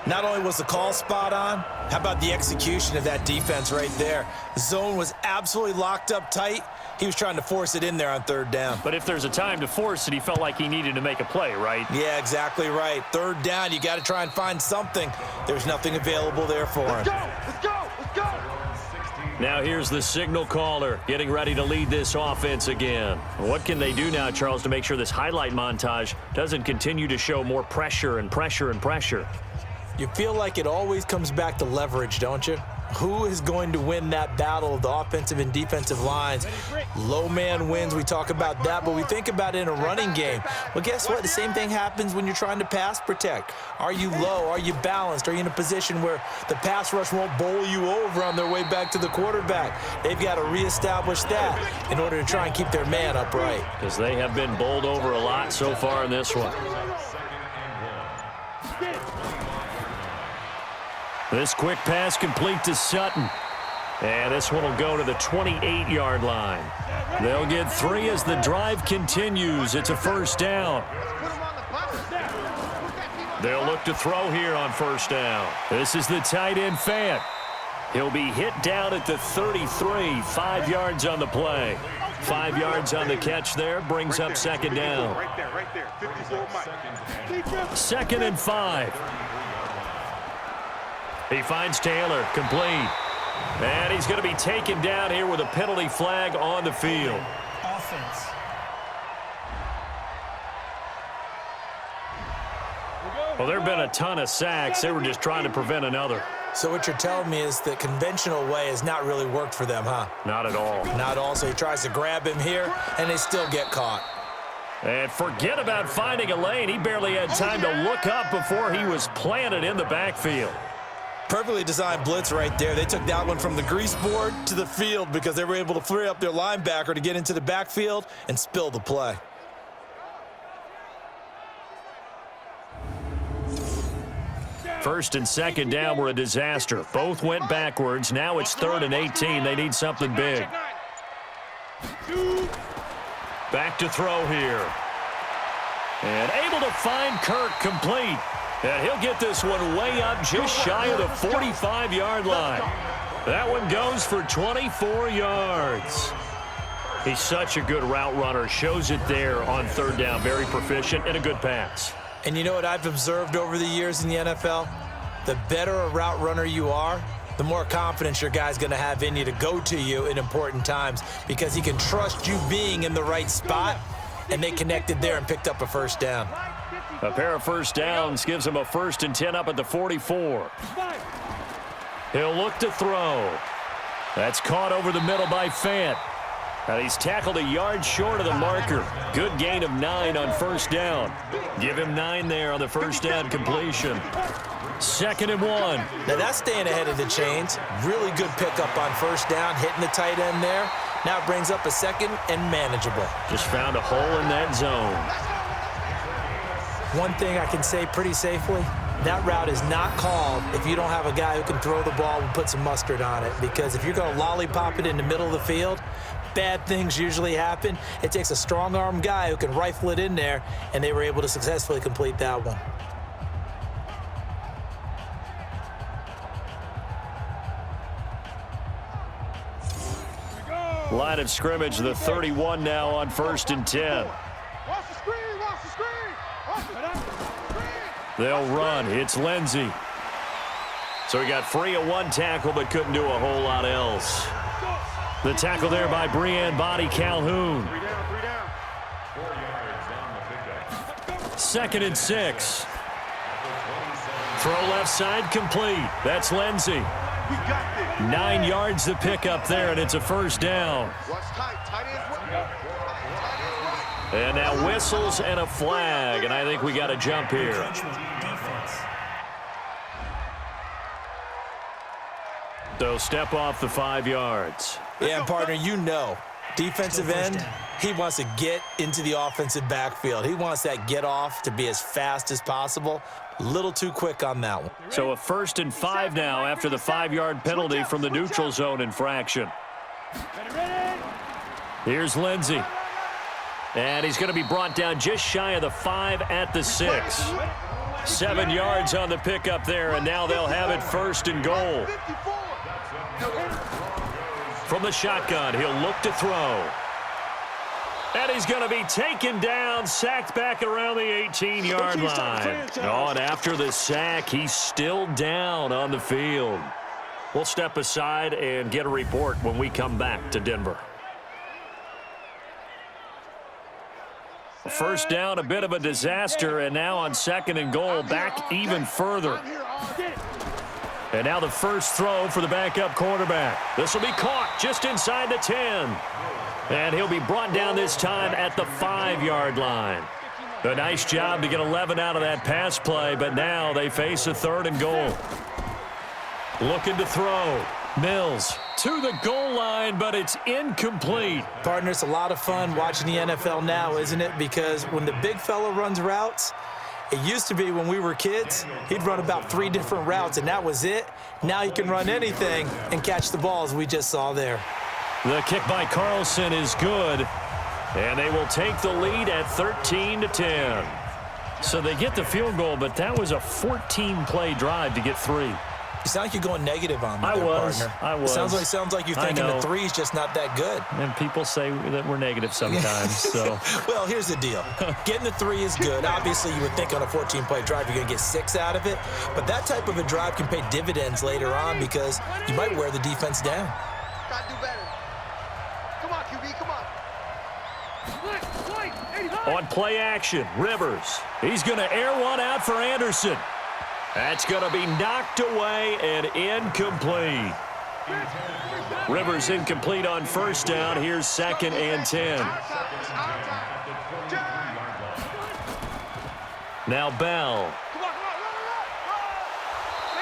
Not only was the call spot on, how about the execution of that defense right there? The zone was absolutely locked up tight. He was trying to force it in there on 3rd down. But if there's a time to force it, he felt like he needed to make a play, right? Yeah, exactly right. 3rd down, you got to try and find something. There's nothing available there for him. Let's go, let's go, let's go. Now here's the signal caller getting ready to lead this offense again. What can they do now, Charles, to make sure this highlight montage doesn't continue to show more pressure and pressure and pressure? You feel like it always comes back to leverage, don't you? Who is going to win that battle of the offensive and defensive lines? Low man wins. We talk about that, but we think about it in a running game. Well, guess what? The same thing happens when you're trying to pass protect. Are you low? Are you balanced? Are you in a position where the pass rush won't bowl you over on their way back to the quarterback? They've got to reestablish that in order to try and keep their man upright. Because they have been bowled over a lot so far in this one. This quick pass complete to Sutton. And this one will go to the 28-yard line. They'll get 3 as the drive continues. It's a 1st down. They'll look to throw here on 1st down. This is the tight end, Fant. He'll be hit down at the 33, 5 yards on the play. 5 yards on the catch there, brings up 2nd down. Right there, 54 Mike. 2nd and 5. He finds Taylor, complete. And he's going to be taken down here with a penalty flag on the field. Offense. Well, there have been a ton of sacks. They were just trying to prevent another. So what you're telling me is the conventional way has not really worked for them, huh? Not at all. Not at all. So he tries to grab him here, and they still get caught. And forget about finding a lane. He barely had time to look up before he was planted in the backfield. Perfectly designed blitz right there. They took that one from the grease board to the field because they were able to free up their linebacker to get into the backfield and spill the play. First and second down were a disaster. Both went backwards. Now it's 3rd and 18. They need something big. Back to throw here. And able to find Kirk complete. And he'll get this one way up just shy of the 45-yard line. That one goes for 24 yards. He's such a good route runner. Shows it there on 3rd down. Very proficient and a good pass. And you know what I've observed over the years in the NFL? The better a route runner you are, the more confidence your guy's going to have in you to go to you in important times because he can trust you being in the right spot, and they connected there and picked up a first down. A pair of first downs gives him a 1st and 10 up at the 44. He'll look to throw. That's caught over the middle by Fant. And he's tackled a yard short of the marker. Good gain of 9 on first down. Give him 9 there on the first down completion. 2nd and 1. Now that's staying ahead of the chains. Really good pickup on first down, hitting the tight end there. Now it brings up a 2nd and manageable. Just found a hole in that zone. One thing I can say pretty safely, that route is not called if you don't have a guy who can throw the ball and put some mustard on it. Because if you're going to lollipop it in the middle of the field, bad things usually happen. It takes a strong-arm guy who can rifle it in there, and they were able to successfully complete that one. Line of scrimmage, the 31 now on 1st and 10. Watch the screen, watch the screen. They'll run. It's Lindsey. So he got free of one tackle but couldn't do a whole lot else. The tackle there by Breann Body Calhoun. 2nd and 6. Throw left side complete. That's Lindsey. 9 yards to pick up there, and it's a first down. And now whistles and a flag, and I think we got a jump here. So step off the 5 yards. Yeah, partner, you know, defensive end, he wants to get into the offensive backfield. He wants that get off to be as fast as possible. A little too quick on that one. So a 1st and 5 now after the 5-yard penalty from the neutral zone infraction. Here's Lindsey. And he's going to be brought down just shy of the 5 at the 6. 7 yards on the pickup there, and now they'll have it 1st and goal. From the shotgun, he'll look to throw. And he's going to be taken down, sacked back around the 18-yard line. Oh, and after the sack, he's still down on the field. We'll step aside and get a report when we come back to Denver. First down, a bit of a disaster, and now on 2nd and goal, back even further. And now the first throw for the backup quarterback. This will be caught just inside the 10. And he'll be brought down this time at the 5-yard line. A nice job to get 11 out of that pass play, but now they face a 3rd and goal. Looking to throw. Mills to the goal line, but it's incomplete. Partner, it's a lot of fun watching the NFL now, isn't it? Because when the big fella runs routes, it used to be when we were kids, he'd run about 3 different routes, and that was it. Now he can run anything and catch the balls we just saw there. The kick by Carlson is good, and they will take the lead at 13-10. So they get the field goal, but that was a 14-play drive to get 3. You sound like you're going negative on me, I was. Sounds like you're thinking the 3's just not that good. And people say that we're negative sometimes. So. Well, here's the deal. Getting the 3 is good. Obviously, you would think on a 14-play drive you're going to get 6 out of it. But that type of a drive can pay dividends later on because you might wear the defense down. Gotta do better. Come on, QB, come on. On play action, Rivers. He's going to air one out for Anderson. That's going to be knocked away and incomplete. Rivers incomplete on first down. Here's 2nd and 10. Now Bell.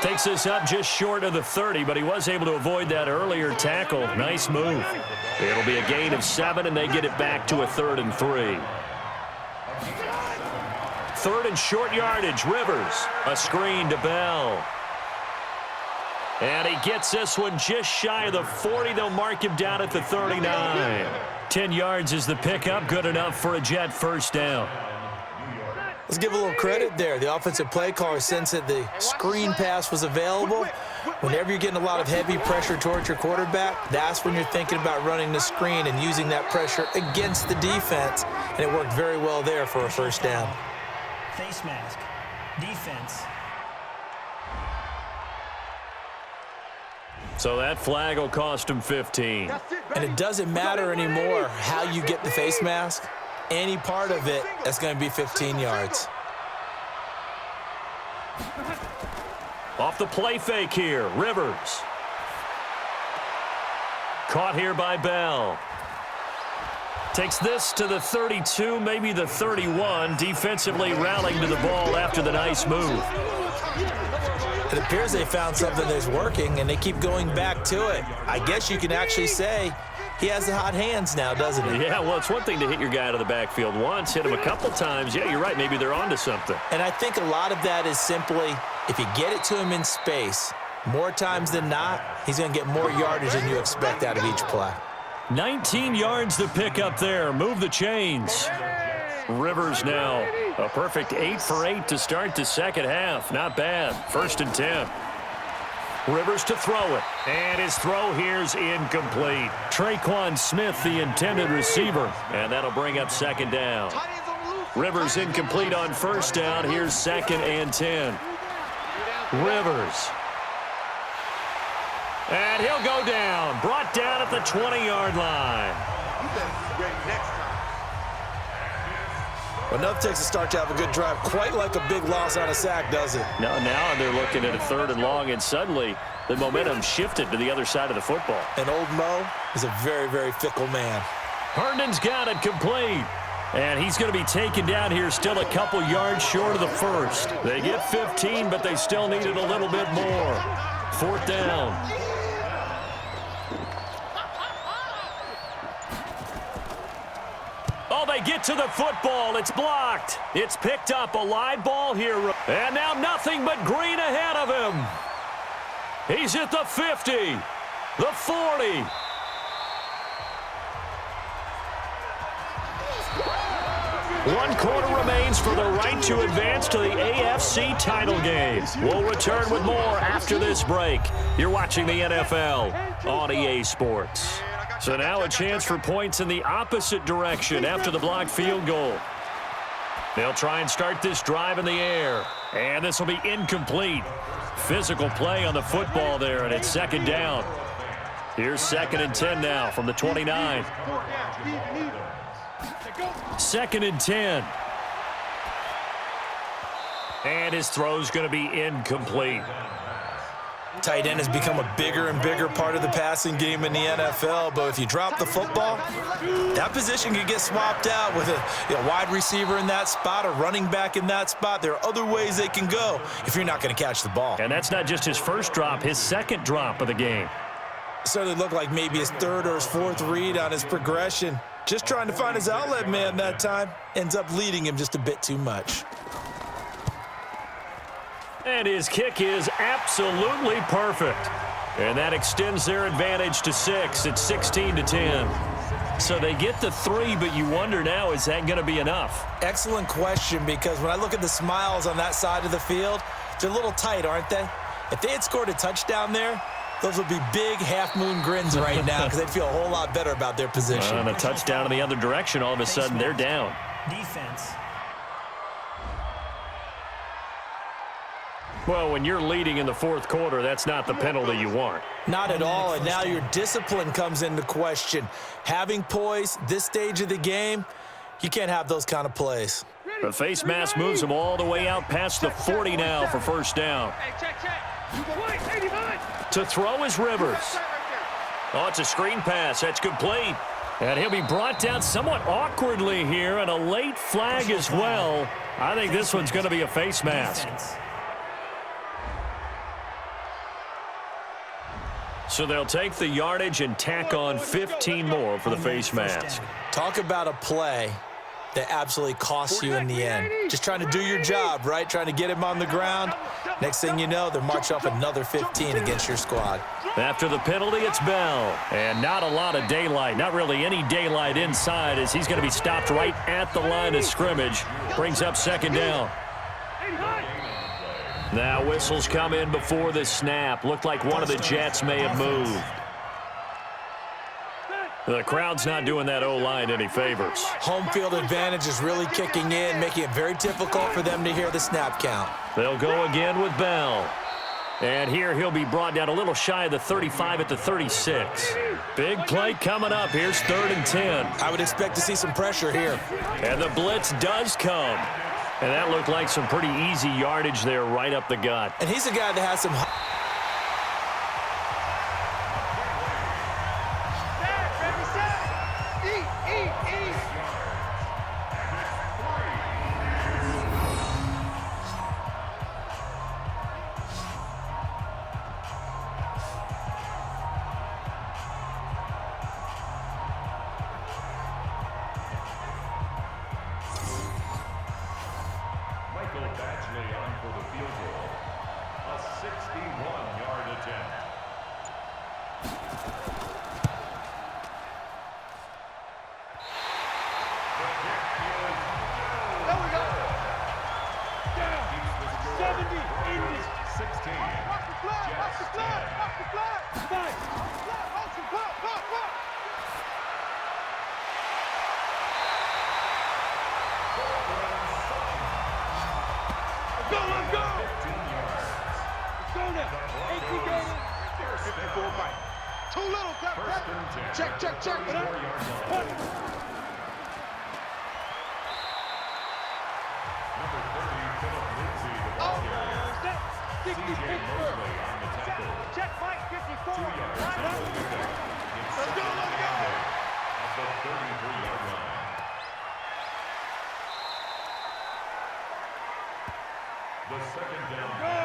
Takes this up just short of the 30, but he was able to avoid that earlier tackle. Nice move. It'll be a gain of 7, and they get it back to a 3rd and 3. 3rd and short yardage. Rivers. A screen to Bell. And he gets this one just shy of the 40. They'll mark him down at the 39. 10 yards is the pickup. Good enough for a Jet first down. Let's give a little credit there. The offensive play caller sensed that the screen pass was available. Whenever you're getting a lot of heavy pressure towards your quarterback, that's when you're thinking about running the screen and using that pressure against the defense. And it worked very well there for a first down. Face mask. Defense. So that flag will cost him 15. And it doesn't matter anymore how you get the face mask. Any part of it, that's going to be 15 yards. Off the play fake here, Rivers. Caught here by Bell. Takes this to the 32, maybe the 31. Defensively rallying to the ball after the nice move. It appears they found something that's working, and they keep going back to it. I guess you can actually say he has the hot hands now, doesn't he? Yeah, well, it's one thing to hit your guy out of the backfield once, hit him a couple times. Yeah, you're right. Maybe they're onto something. And I think a lot of that is simply if you get it to him in space, more times than not, he's going to get more yardage than you expect out of each play. 19 yards to pick up there. Move the chains. Rivers now a perfect 8 for 8 to start the second half. Not bad. 1st and 10. Rivers to throw it. And his throw here's incomplete. Traquan Smith, the intended receiver. And that'll bring up 2nd down. Rivers incomplete on first down. Here's 2nd and 10. Rivers. And he'll go down. Brought down at the 20-yard line. Well, enough takes a start to have a good drive. Quite like a big loss on a sack, does it? Now they're looking at a 3rd and long, and suddenly the momentum shifted to the other side of the football. And old Mo is a very, very fickle man. Herndon's got it complete. And he's going to be taken down here still a couple yards short of the first. They get 15, but they still needed a little bit more. 4th down. Oh, they get to the football. It's blocked. It's picked up. A live ball here. And now nothing but green ahead of him. He's at the 50, the 40. One quarter remains for the right to advance to the AFC title game. We'll return with more after this break. You're watching the NFL on EA Sports. So now a chance for points in the opposite direction after the blocked field goal. They'll try and start this drive in the air. And this will be incomplete. Physical play on the football there, and it's 2nd down. Here's 2nd and 10 now from the 29. 2nd and 10. And his throw's going to be incomplete. Tight end has become a bigger and bigger part of the passing game in the NFL, but if you drop the football, that position can get swapped out with a wide receiver in that spot, a running back in that spot. There are other ways they can go if you're not going to catch the ball. And that's not just his first drop, his 2nd drop of the game. It certainly looked like maybe his 3rd or his 4th read on his progression. Just trying to find his outlet man that time. Ends up leading him just a bit too much. And his kick is absolutely perfect. And that extends their advantage to 6. It's 16-10. So they get the 3, but you wonder now, is that going to be enough? Excellent question, because when I look at the smiles on that side of the field, they're a little tight, aren't they? If they had scored a touchdown there, those would be big half-moon grins right now because they'd feel a whole lot better about their position. And a touchdown in the other direction, all of a sudden they're down. Defense. Well, when you're leading in the 4th quarter, that's not the penalty you want. Not at all, and now your discipline comes into question. Having poise this stage of the game, You can't have those kind of plays. The face mask moves him all the way out past the 40 now for first down. To throw is Rivers. Oh, it's a screen pass. That's complete. And he'll be brought down somewhat awkwardly here, and a late flag as well. I think this one's going to be a face mask. So they'll take the yardage and tack on 15 more for the face mask. Talk about a play that absolutely costs you in the end. Just trying to do your job, right? Trying to get him on the ground. Next thing you know, they're marching off another 15 against your squad. After the penalty, it's Bell. And not a lot of daylight, not really any daylight inside, as he's going to be stopped right at the line of scrimmage. Brings up second down. Now whistles come in before the snap. Looked like one of the Jets may have moved. The crowd's not doing that O-line any favors. Home field advantage is really kicking in, making it very difficult for them to hear the snap count. They'll go again with Bell. And here he'll be brought down a little shy of the 35 at the 36. Big play coming up. Here's 3rd and 10. I would expect to see some pressure here. And the blitz does come. And that looked like some pretty easy yardage there right up the gut. And he's a guy that has some... Check. Check Mike 54. Let's go. The second down. Go.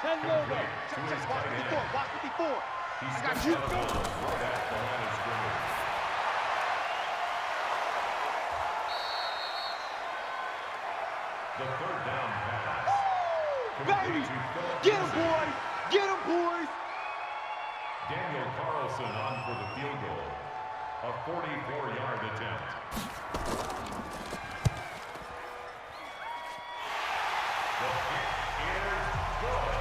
10 logo. Check. Watch 54. I got you. Go. The third down pass. Baby, get him, boys. Get him, boys. Daniel Carlson on for the field goal. A 44-yard attempt. The kick is good.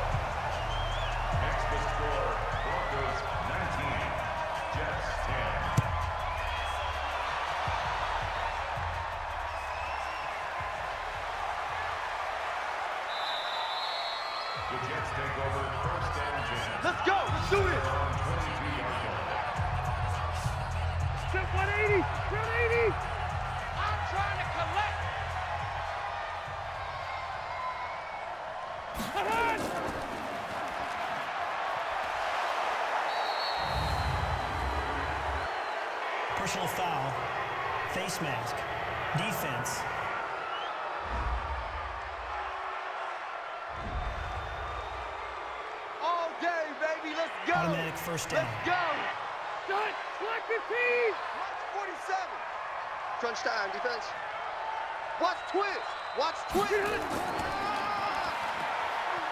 Next the score, Broncos 19, Jets 10. The Jets take over 1st and 10. Let's go. Let's do this. On 22-yard line. Check 180. 180. I'm trying to collect. Personal foul. Face mask. Defense. All day, baby. Let's go. Automatic first down. Let's go. Shut. Slack 15. Watch 47. Crunch time, defense. Watch twist. Watch twist.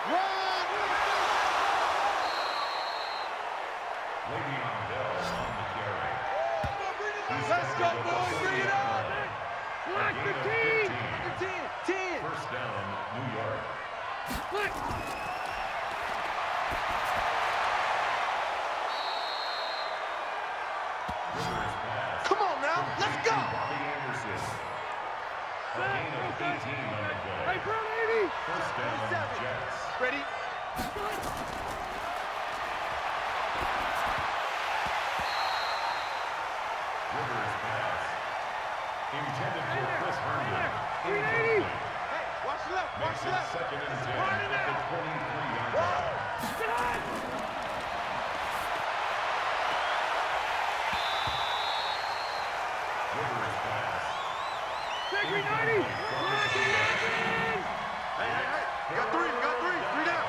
Run. Le'Veon Bell on the carry. Let's go, boys. Bring it on. Slack 15. 10. First down, New York. Slack. Come on now. Let's go. Bobby Anderson. A gain of 18 on the play. Hey, Brown 80. First down, 27. Jets. Ready? Rivers pass. Intended Makes it 2nd and 10 at the 23-yard line. Rigorous pass. Hey, you got three. Three down.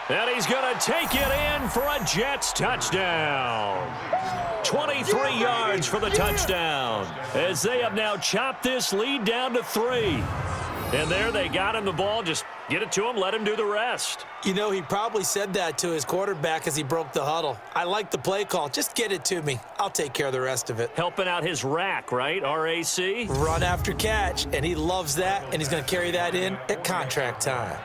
And he's going to take it in for a Jets touchdown. 23 yards for the touchdown, as they have now chopped this lead down to 3. And there they got him the ball. Just get it to him, let him do the rest. You know, he probably said that to his quarterback as he broke the huddle. I like the play call. Just get it to me. I'll take care of the rest of it. Helping out his rack, right? RAC? Run after catch, and he loves that, and he's going to carry that in at contract time.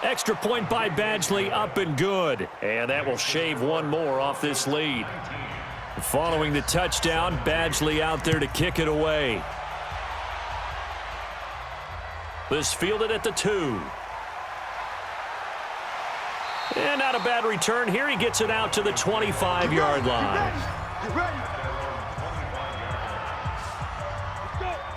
Extra point by Badgley, up and good. And that will shave one more off this lead. Following the touchdown, Badgley out there to kick it away. This fielded at the 2. And not a bad return here. He gets it out to the 25-yard line.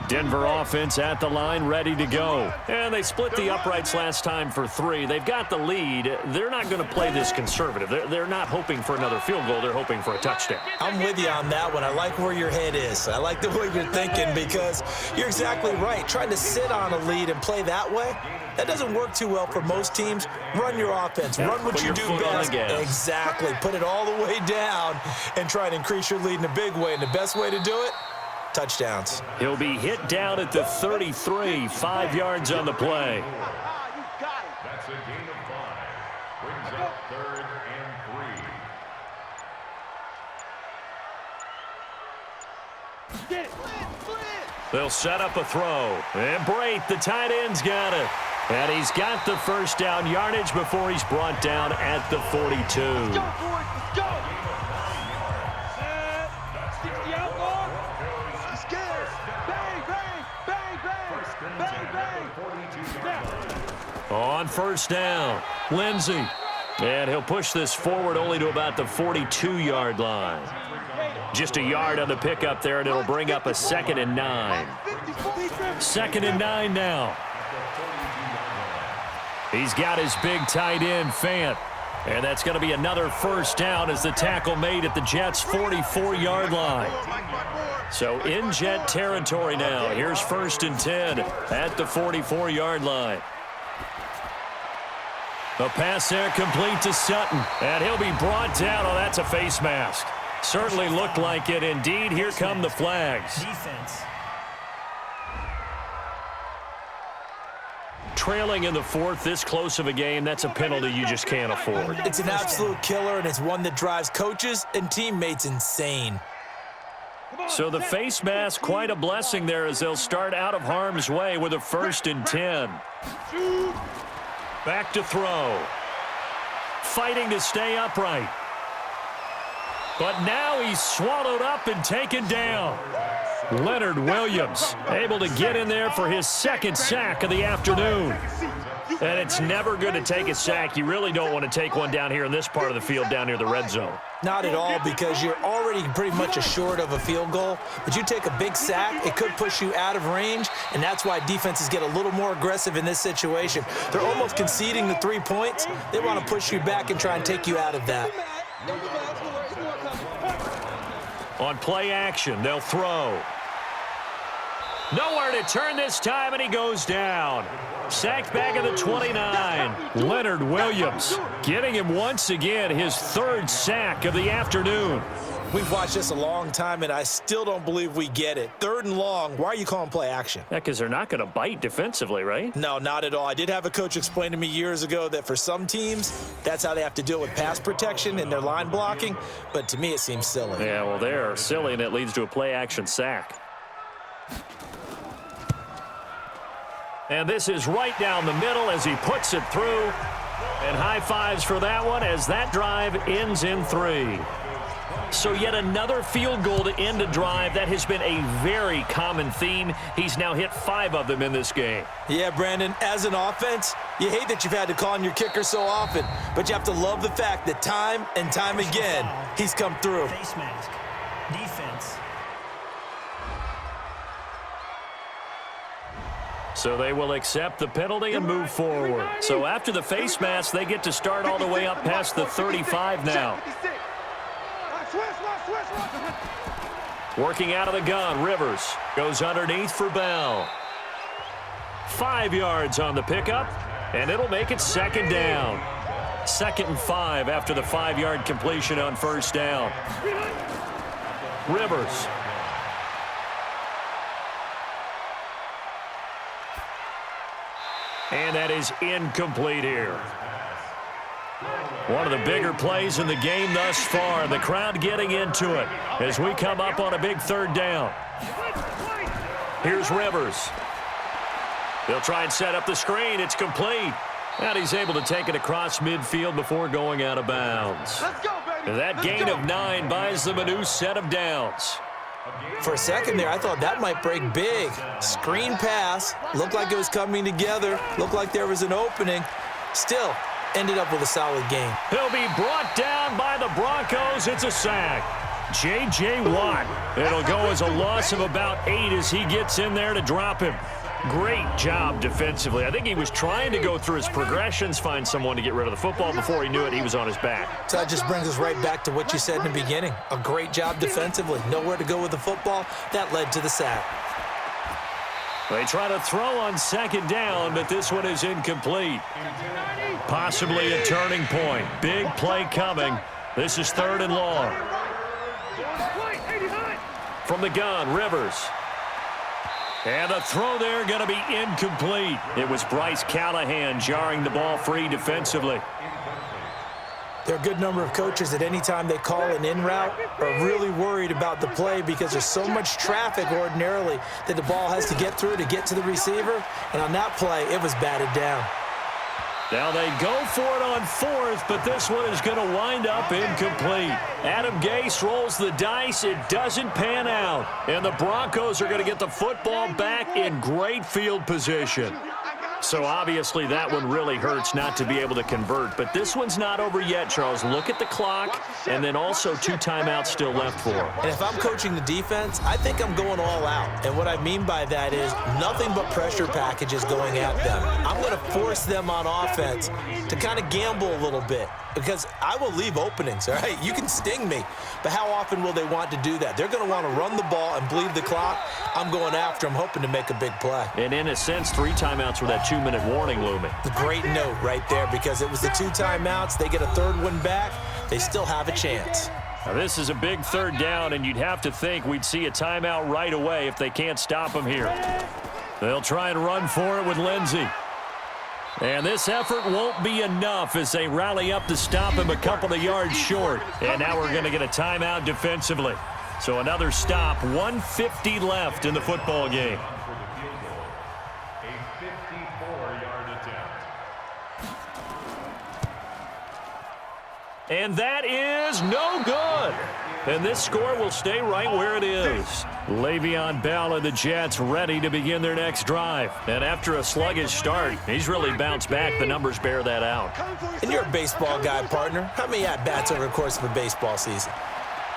Denver offense at the line, ready to go. And they split the uprights last time for 3. They've got the lead. They're not going to play this conservative. They're not hoping for another field goal. They're hoping for a touchdown. I'm with you on that one. I like where your head is. I like the way you're thinking because you're exactly right. Trying to sit on a lead and play that way, that doesn't work too well for most teams. Run your offense. Run what you do best. Exactly. Put it all the way down and try and increase your lead in a big way. And the best way to do it, touchdowns. He'll be hit down at the 33, 5 yards on the play. That's a gain of 5. Brings up 3rd and 3. They'll set up a throw. And Brate, the tight end's got it. And he's got the first down yardage before he's brought down at the 42. Let's go, boys. Let's go. On first down, Lindsey. And he'll push this forward only to about the 42-yard line. Just a yard on the pickup there, and it'll bring up a 2nd and 9. 2nd and 9 now. He's got his big tight end, Fant. And that's going to be another first down as the tackle made at the Jets' 44-yard line. So in Jet territory now. Here's 1st and 10 at the 44-yard line. The pass there complete to Sutton. And he'll be brought down. Oh, that's a face mask. Certainly looked like it. Indeed, here come the flags. Defense. Trailing in the 4th, this close of a game, that's a penalty you just can't afford. It's an absolute killer, and it's one that drives coaches and teammates insane. So the face mask, quite a blessing there as they'll start out of harm's way with a 1st and 10. Back to throw. Fighting to stay upright. But now he's swallowed up and taken down. Leonard Williams able to get in there for his 2nd sack of the afternoon. And it's never good to take a sack. You really don't want to take one down here in this part of the field, down near the red zone. Not at all, because you're already pretty much assured of a field goal. But you take a big sack, it could push you out of range, and that's why defenses get a little more aggressive in this situation. They're almost conceding the 3 points. They want to push you back and try and take you out of that. On play action, they'll throw. Nowhere to turn this time, and he goes down. Sacked back at the 29. Leonard Williams getting him once again his 3rd sack of the afternoon. We've watched this a long time, and I still don't believe we get it. 3rd and long, why are you calling play action? Yeah, because they're not going to bite defensively, right? No, not at all. I did have a coach explain to me years ago that for some teams, that's how they have to deal with pass protection and their line blocking, but to me it seems silly. Yeah, well, they're silly, and it leads to a play action sack. And this is right down the middle as he puts it through. And high fives for that one as that drive ends in 3. So yet another field goal to end a drive. That has been a very common theme. He's now hit 5 of them in this game. Yeah, Brandon, as an offense, You hate that you've had to call on your kicker so often, but you have to love the fact that time and time again, he's come through. Face mask. Defense. So they will accept the penalty and move forward. So after the face mask, they get to start all the way up past the 35 now. Working out of the gun, Rivers goes underneath for Bell. 5 yards on the pickup, and it'll make it second down. 2nd and 5 after the 5-yard completion on first down. Rivers. And that is incomplete here. One of the bigger plays in the game thus far. The crowd getting into it as we come up on a big 3rd down. Here's Rivers. They'll try and set up the screen. It's complete. And he's able to take it across midfield before going out of bounds. Let's go, baby. That gain of 9 buys them a new set of downs. For a second there, I thought that might break big. Screen pass. Looked like it was coming together. Looked like there was an opening. Still, ended up with a solid game. He'll be brought down by the Broncos. It's a sack. J.J. Watt. It'll go as a loss of about 8 as he gets in there to drop him. Great job defensively. I think he was trying to go through his progressions, find someone to get rid of the football. Before he knew it, he was on his back. So that just brings us right back to what you said in the beginning. A great job defensively. Nowhere to go with the football. That led to the sack. They try to throw on 2nd down, but this one is incomplete. Possibly a turning point. Big play coming. This is 3rd and long. From the gun, Rivers. And the throw there going to be incomplete. It was Bryce Callahan jarring the ball free defensively. There are a good number of coaches that any time they call an in route are really worried about the play because there's so much traffic ordinarily that the ball has to get through to get to the receiver. And on that play, it was batted down. Now they go for it on 4th, but this one is going to wind up incomplete. Adam Gase rolls the dice. It doesn't pan out. And the Broncos are going to get the football back in great field position. So obviously that one really hurts not to be able to convert. But this one's not over yet, Charles. Look at the clock, and then also 2 timeouts still left for him. And if I'm coaching the defense, I think I'm going all out. And what I mean by that is nothing but pressure packages going at them. I'm going to force them on offense to kind of gamble a little bit because I will leave openings, all right? You can sting me, but how often will they want to do that? They're going to want to run the ball and bleed the clock. I'm going after them, hoping to make a big play. And in a sense, 3 timeouts with that 2-minute warning looming. Great note right there because it was the 2 timeouts. They get a 3rd one back. They still have a chance. Now this is a big 3rd down, and you'd have to think we'd see a timeout right away if they can't stop him here. They'll try and run for it with Lindsey. And this effort won't be enough as they rally up to stop him a couple of yards short. And now we're going to get a timeout defensively. So another stop, 1:50 left in the football game. A 54-yard attempt. And that is no good. And this score will stay right where it is. Le'Veon Bell and the Jets ready to begin their next drive. And after a sluggish start, he's really bounced back. The numbers bear that out. And you're a baseball guy, partner. How many at-bats over the course of a baseball season?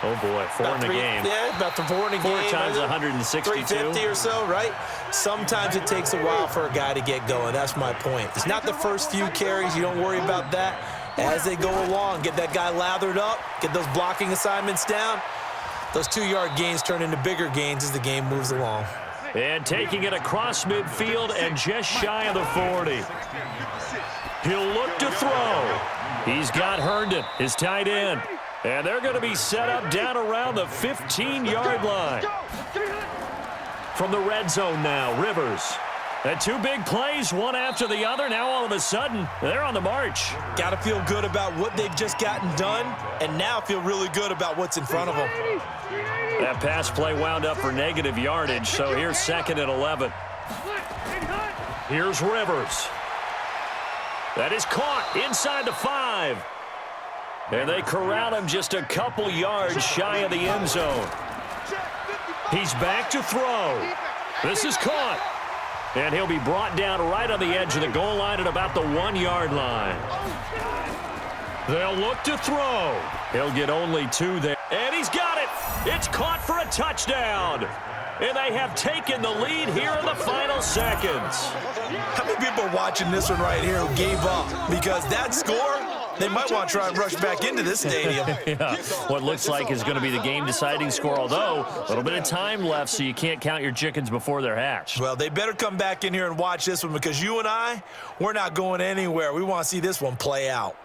Oh, boy, 4 in a game. Yeah, about 4 in a game. 4 times 162. 350 or so, right? Sometimes it takes a while for a guy to get going. That's my point. It's not the first few carries. You don't worry about that. As they go along, get that guy lathered up, get those blocking assignments down. Those 2-yard gains turn into bigger gains as the game moves along. And taking it across midfield and just shy of the 40. He'll look to throw. He's got Herndon, his tight end. And they're going to be set up down around the 15-yard line. From the red zone now, Rivers. And 2 big plays, one after the other. Now all of a sudden, they're on the march. Got to feel good about what they've just gotten done, and now feel really good about what's in front of them. That pass play wound up for negative yardage, so here's 2nd and 11. Here's Rivers. That is caught inside the 5. And they corral him just a couple yards shy of the end zone. He's back to throw. This is caught. And he'll be brought down right on the edge of the goal line at about the 1-yard line. They'll look to throw. He'll get only 2 there. And he's got it. It's caught for a touchdown. And they have taken the lead here in the final seconds. How many people are watching this one right here who gave up? Because that score, they might want to try and rush back into this stadium. Yeah. What looks like is going to be the game-deciding score, although a little bit of time left, so you can't count your chickens before they're hatched. Well, they better come back in here and watch this one, because you and I, we're not going anywhere. We want to see this one play out.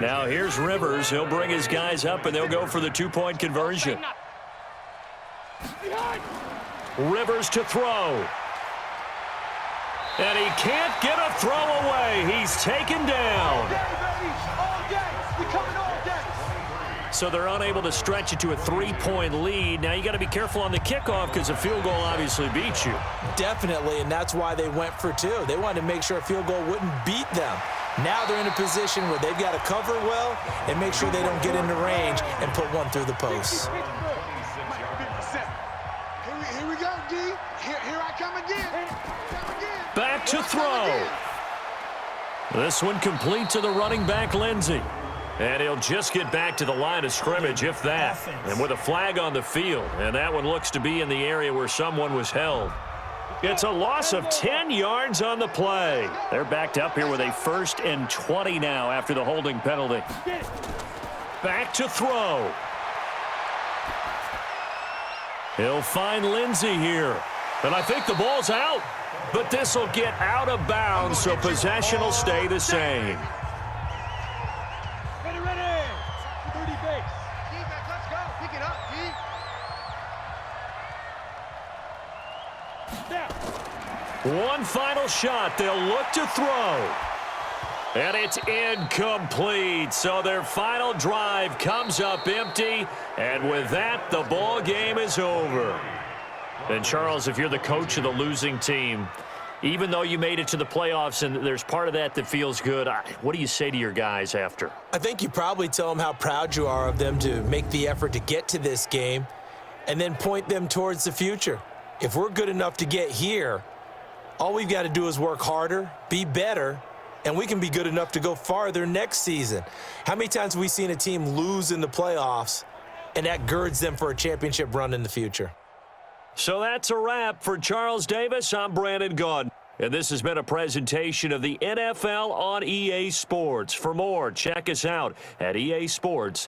Now here's Rivers. He'll bring his guys up, and they'll go for the 2-point conversion. Rivers to throw. And he can't get a throw away. He's taken down. So they're unable to stretch it to a 3-point lead. Now you got to be careful on the kickoff, because a field goal obviously beats you. Definitely, and that's why they went for 2. They wanted to make sure a field goal wouldn't beat them. Now they're in a position where they've got to cover well and make sure they don't get into range and put one through the post. Here we go, D. Here I come again. Back to throw. This one complete to the running back, Lindsey. And he'll just get back to the line of scrimmage, if that. And with a flag on the field. And that one looks to be in the area where someone was held. It's a loss of 10 yards on the play. They're backed up here with a 1st and 20 now after the holding penalty. Back to throw. He'll find Lindsey here. And I think the ball's out. But this will get out of bounds, so possession will stay the same. Ready. 30 base. Defense, let's go. Pick it up, D. One final shot. They'll look to throw. And it's incomplete. So their final drive comes up empty. And with that, the ball game is over. And Charles, if you're the coach of the losing team, even though you made it to the playoffs and there's part of that that feels good, what do you say to your guys after? I think you probably tell them how proud you are of them to make the effort to get to this game and then point them towards the future. If we're good enough to get here, all we've got to do is work harder, be better, and we can be good enough to go farther next season. How many times have we seen a team lose in the playoffs, and that girds them for a championship run in the future? So that's a wrap. For Charles Davis, I'm Brandon Gaudin. And this has been a presentation of the NFL on EA Sports. For more, check us out at easports.com.